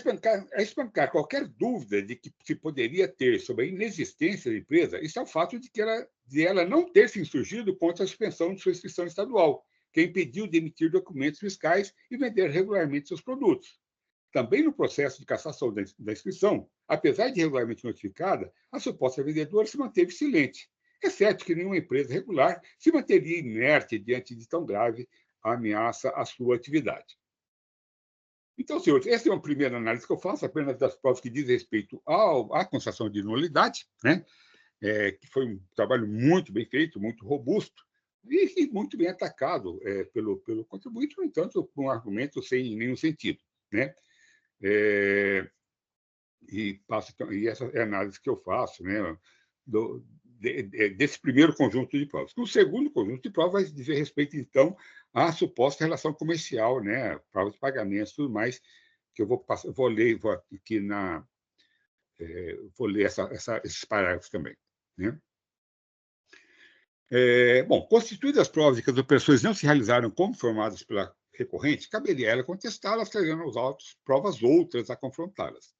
espancar qualquer dúvida de que se poderia ter sobre a inexistência da empresa, está o fato de ela não ter se insurgido contra a suspensão de sua inscrição estadual, que impediu de emitir documentos fiscais e vender regularmente seus produtos. Também no processo de cassação da inscrição, apesar de regularmente notificada, a suposta vendedora se manteve silente. É certo que nenhuma empresa regular se manteria inerte diante de tão grave ameaça à sua atividade. Então, senhores, essa é uma primeira análise que eu faço, apenas das provas que dizem respeito à constatação de nulidade, né? Que foi um trabalho muito bem feito, muito robusto, e muito bem atacado pelo contribuinte, no entanto, com um argumento sem nenhum sentido, né? E essa é a análise que eu faço, né, desse primeiro conjunto de provas. O segundo conjunto de provas vai dizer respeito, então, à suposta relação comercial, né, provas de pagamentos e tudo mais, que eu vou ler esses parágrafos também, né? Bom, constituídas as provas de que as operações não se realizaram como informadas pela recorrente, caberia a ela contestá-las, trazendo aos autos provas outras a confrontá-las.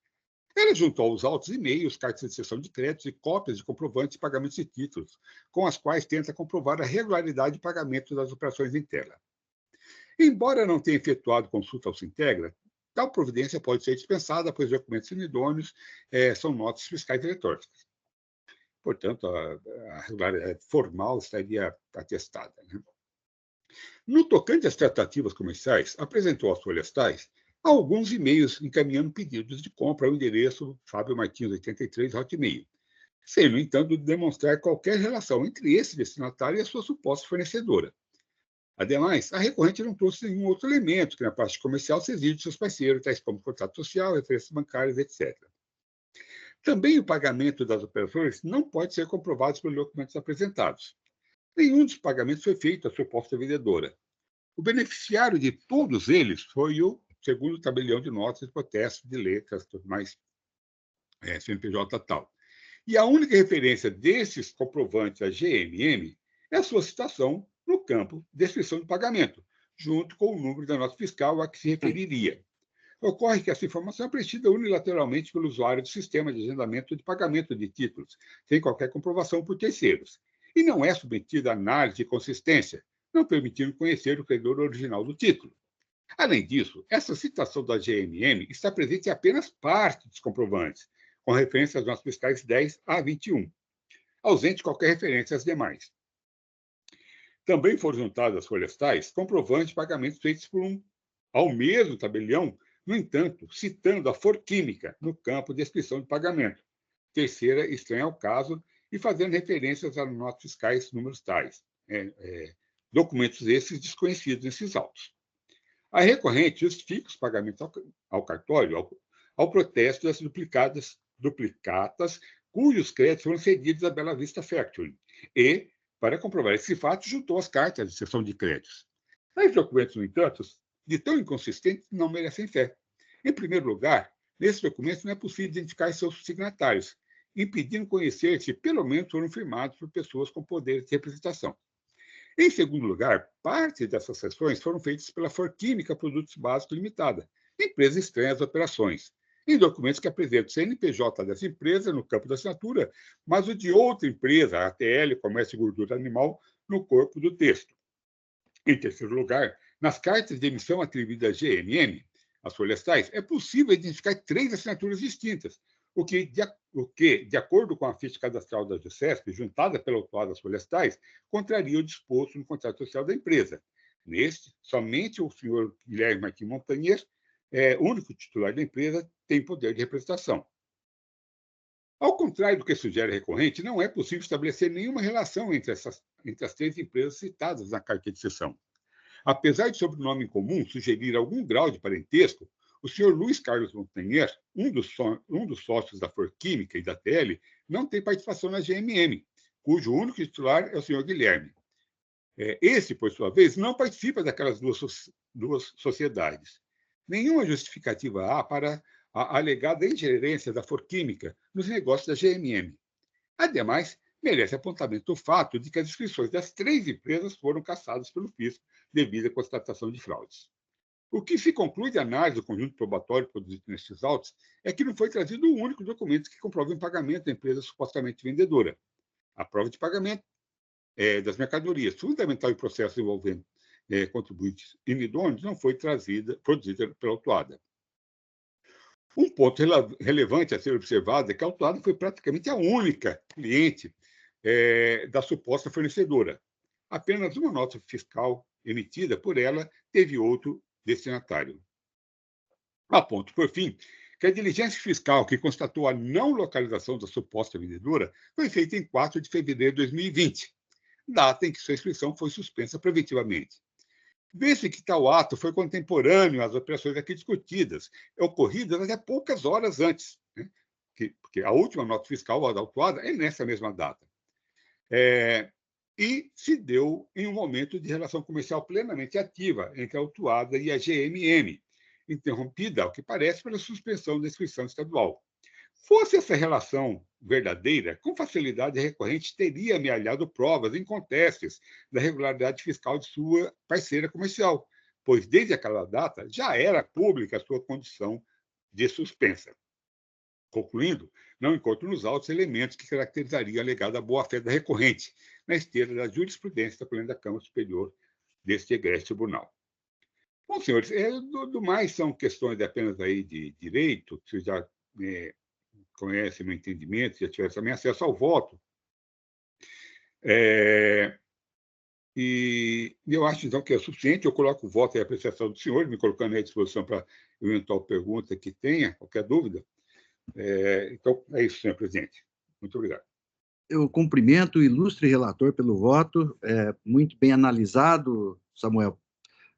Ela juntou aos autos e-mails, cartas de cessão de créditos e cópias de comprovantes de pagamentos de títulos, com as quais tenta comprovar a regularidade de pagamento das operações em tela. Embora não tenha efetuado consulta ao Sintegra, tal providência pode ser dispensada, pois documentos inidôneos são notas fiscais eletrônicas. Portanto, a regularidade formal estaria atestada, né? No tocante às tratativas comerciais, apresentou às folhas tais alguns e-mails encaminhando pedidos de compra ao endereço Fábio Martins 83 Hotmail, sem, no entanto, demonstrar qualquer relação entre esse destinatário e a sua suposta fornecedora. Ademais, a recorrente não trouxe nenhum outro elemento que na parte comercial se exige de seus parceiros, tais como contrato social, referências bancárias, etc. Também o pagamento das operações não pode ser comprovado pelos documentos apresentados. Nenhum dos pagamentos foi feito à suposta vendedora. O beneficiário de todos eles foi o segundo tabelião de notas de protesto de letras, tudo mais, CNPJ tal. E a única referência desses comprovantes à GNM é a sua citação no campo descrição de pagamento, junto com o número da nota fiscal a que se referiria. Ocorre que essa informação é preenchida unilateralmente pelo usuário do sistema de agendamento de pagamento de títulos, sem qualquer comprovação por terceiros, e não é submetida a análise de consistência, não permitindo conhecer o credor original do título. Além disso, essa citação da GNM está presente em apenas parte dos comprovantes, com referência às notas fiscais 10 a 21, ausente qualquer referência às demais. Também foram juntadas às folhas tais comprovantes de pagamentos feitos ao mesmo tabelião, no entanto, citando a Forquímica no campo de descrição de pagamento. Terceira, estranha ao caso, e fazendo referências a notas fiscais números tais. Documentos esses desconhecidos nesses autos. A recorrente justifica os pagamentos ao cartório ao protesto das duplicatas cujos créditos foram cedidos à Bela Vista Factory e, para comprovar esse fato, juntou as cartas de cessão de créditos. Tais documentos, no entanto, de tão inconsistentes, não merecem fé. Em primeiro lugar, nesses documentos não é possível identificar seus signatários, impedindo conhecer se pelo menos foram firmados por pessoas com poder de representação. Em segundo lugar, parte dessas sessões foram feitas pela Forquímica Produtos Básicos Limitada, empresa estranha às operações, em documentos que apresentam o CNPJ dessa empresa no campo da assinatura, mas o de outra empresa, a ATL, Comércio e Gordura Animal, no corpo do texto. Em terceiro lugar, nas cartas de emissão atribuídas à GMM, as folhas tais, é possível identificar 3 assinaturas distintas, o que, de acordo com a ficha cadastral da JUSESP, juntada pela autora das folhas tais, contraria o disposto no contrato social da empresa. Neste, somente o senhor Guilherme Martins Montagnier, único titular da empresa, tem poder de representação. Ao contrário do que sugere a recorrente, não é possível estabelecer nenhuma relação entre as 3 empresas citadas na carta de cessão. Apesar de sobrenome em comum sugerir algum grau de parentesco, o senhor Luiz Carlos Montagnier, um dos sócios da Forquímica e da TL, não tem participação na GMM, cujo único titular é o senhor Guilherme. Esse, por sua vez, não participa daquelas duas sociedades. Nenhuma justificativa há para a alegada ingerência da Forquímica nos negócios da GMM. Ademais, merece apontamento o fato de que as inscrições das 3 empresas foram cassadas pelo fisco devido à constatação de fraudes. O que se conclui de análise do conjunto probatório produzido nestes autos é que não foi trazido o único documento que comprova o pagamento da empresa supostamente vendedora. A prova de pagamento das mercadorias, fundamental em processo envolvendo contribuintes inidôneos, não foi produzida pela autuada. Um ponto relevante a ser observado é que a autuada foi praticamente a única cliente da suposta fornecedora. Apenas uma nota fiscal emitida por ela teve outro destinatário. Aponto, por fim, que a diligência fiscal que constatou a não localização da suposta vendedora foi feita em 4 de fevereiro de 2020, data em que sua inscrição foi suspensa preventivamente. Vê-se que tal ato foi contemporâneo às operações aqui discutidas, ocorridas até poucas horas antes, né? Porque a última nota fiscal autuada é nessa mesma data. E se deu em um momento de relação comercial plenamente ativa entre a autuada e a GMM, interrompida, ao que parece, pela suspensão da inscrição estadual. Fosse essa relação verdadeira, com facilidade a recorrente teria amealhado provas incontestes da regularidade fiscal de sua parceira comercial, pois desde aquela data já era pública a sua condição de suspensa. Concluindo, não encontro nos autos elementos que caracterizariam a alegada boa-fé da recorrente, na esteira da jurisprudência da plenária da Câmara Superior deste egresso tribunal. Bom, senhores, do mais são questões apenas aí de direito, que vocês já conhecem meu entendimento, já tiveram também acesso ao voto. E eu acho, então, que é suficiente. Eu coloco o voto e a apreciação do senhor, me colocando à disposição para eventual pergunta que tenha, qualquer dúvida. Então, é isso, senhor presidente. Muito obrigado. Eu cumprimento o ilustre relator pelo voto, muito bem analisado, Samuel.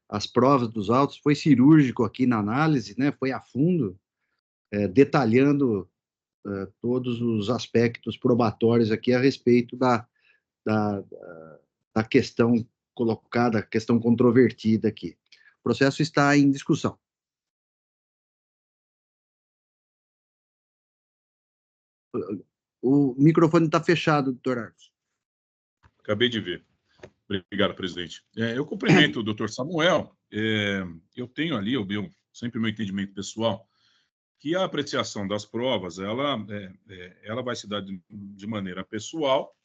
As provas dos autos, foi cirúrgico aqui na análise, né? Foi a fundo, detalhando todos os aspectos probatórios aqui a respeito da questão colocada, a questão controvertida aqui. O processo está em discussão. O microfone está fechado, doutor Arcos. Acabei de ver. Obrigado, presidente. Eu cumprimento o doutor Samuel. Eu tenho ali, sempre meu entendimento pessoal, que a apreciação das provas, ela vai se dar de maneira pessoal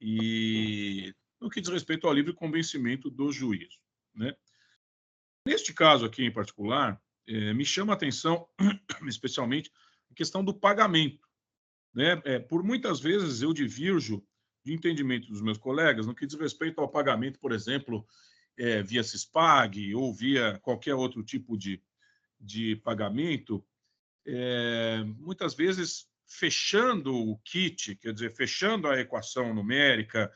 e no que diz respeito ao livre convencimento do juízo, né? Neste caso aqui em particular, me chama a atenção, especialmente, a questão do pagamento, né? Por muitas vezes eu divirjo de entendimento dos meus colegas no que diz respeito ao pagamento, por exemplo, via CISPAG ou via qualquer outro tipo de pagamento, muitas vezes fechando o kit, quer dizer, fechando a equação numérica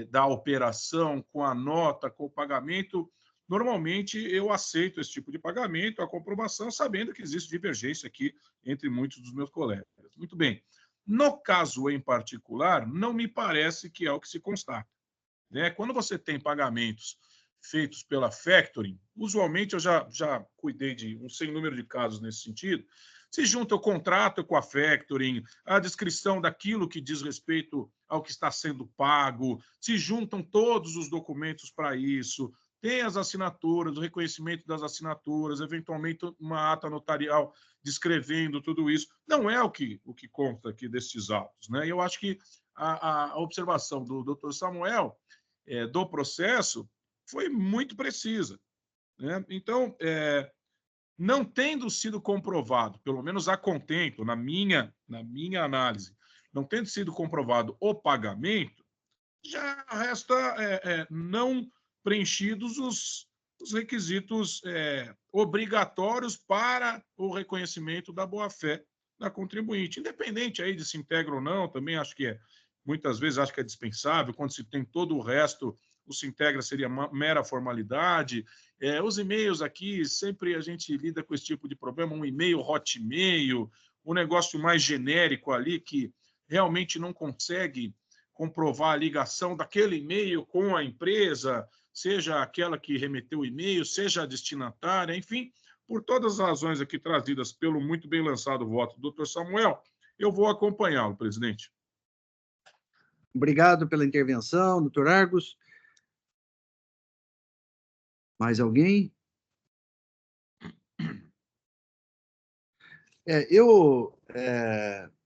da operação com a nota, com o pagamento, normalmente eu aceito esse tipo de pagamento, a comprovação, sabendo que existe divergência aqui entre muitos dos meus colegas. Muito bem. No caso em particular, não me parece que é o que se constata, né? Quando você tem pagamentos feitos pela factoring, usualmente eu já cuidei de um sem número de casos nesse sentido, se junta o contrato com a factoring, a descrição daquilo que diz respeito ao que está sendo pago, se juntam todos os documentos para isso, tem as assinaturas, o reconhecimento das assinaturas, eventualmente uma ata notarial descrevendo tudo isso. Não é o que consta aqui destes autos, né? Eu acho que a observação do Dr. Samuel do processo foi muito precisa, né? Então, não tendo sido comprovado, pelo menos a contento, na minha análise, não tendo sido comprovado o pagamento, já resta não preenchidos os requisitos obrigatórios para o reconhecimento da boa-fé da contribuinte. Independente aí de se integra ou não, também acho que muitas vezes acho que é dispensável, quando se tem todo o resto, o se integra seria mera formalidade. Os e-mails aqui, sempre a gente lida com esse tipo de problema, um e-mail hotmail, um negócio mais genérico ali que realmente não consegue comprovar a ligação daquele e-mail com a empresa, seja aquela que remeteu o e-mail, seja a destinatária, enfim, por todas as razões aqui trazidas pelo muito bem lançado voto do Dr. Samuel, eu vou acompanhá-lo, presidente. Obrigado pela intervenção, doutor Argos. Mais alguém?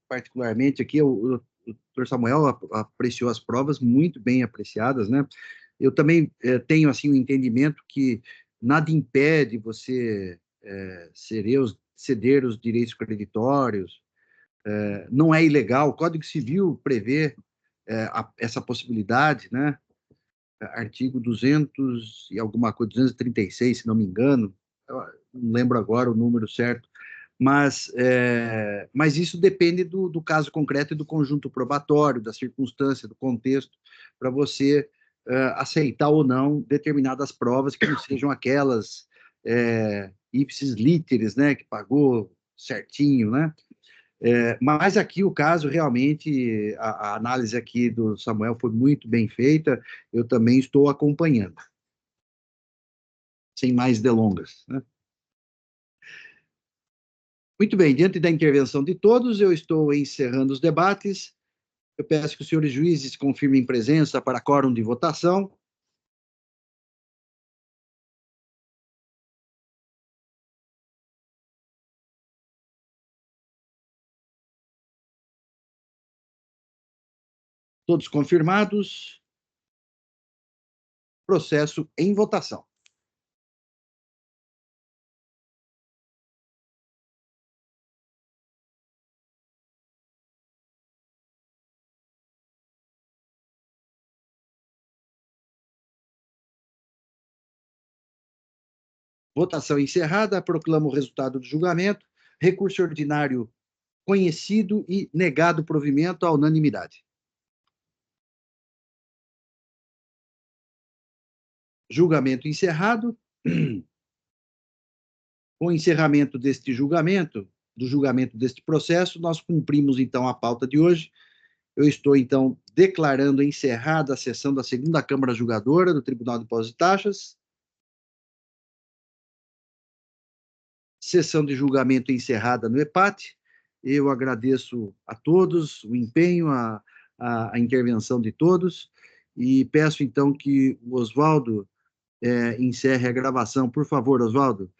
Particularmente aqui, o doutor Samuel apreciou as provas muito bem apreciadas, né? Eu também tenho, assim, um entendimento que nada impede você ceder os direitos creditórios, não é ilegal, o Código Civil prevê essa possibilidade, né? Artigo 200 e alguma coisa, 236, se não me engano, eu não lembro agora o número certo, mas isso depende do caso concreto e do conjunto probatório, da circunstância, do contexto, para você aceitar ou não determinadas provas que não sejam aquelas ipsis literis, né, que pagou certinho, né? Mas aqui o caso realmente, a análise aqui do Samuel foi muito bem feita, eu também estou acompanhando. Sem mais delongas, né? Muito bem, diante da intervenção de todos, eu estou encerrando os debates. Eu peço que os senhores juízes confirmem presença para quórum de votação. Todos confirmados. Processo em votação. Votação encerrada. Proclamo o resultado do julgamento. Recurso ordinário conhecido e negado provimento à unanimidade. Julgamento encerrado. Com o encerramento deste julgamento, do julgamento deste processo, nós cumprimos, então, a pauta de hoje. Eu estou, então, declarando encerrada a sessão da segunda Câmara Julgadora do Tribunal de Impostos e Taxas. Sessão de julgamento encerrada no EPAT. Eu agradeço a todos o empenho, a intervenção de todos, e peço, então, que o Oswaldo encerre a gravação. Por favor, Oswaldo.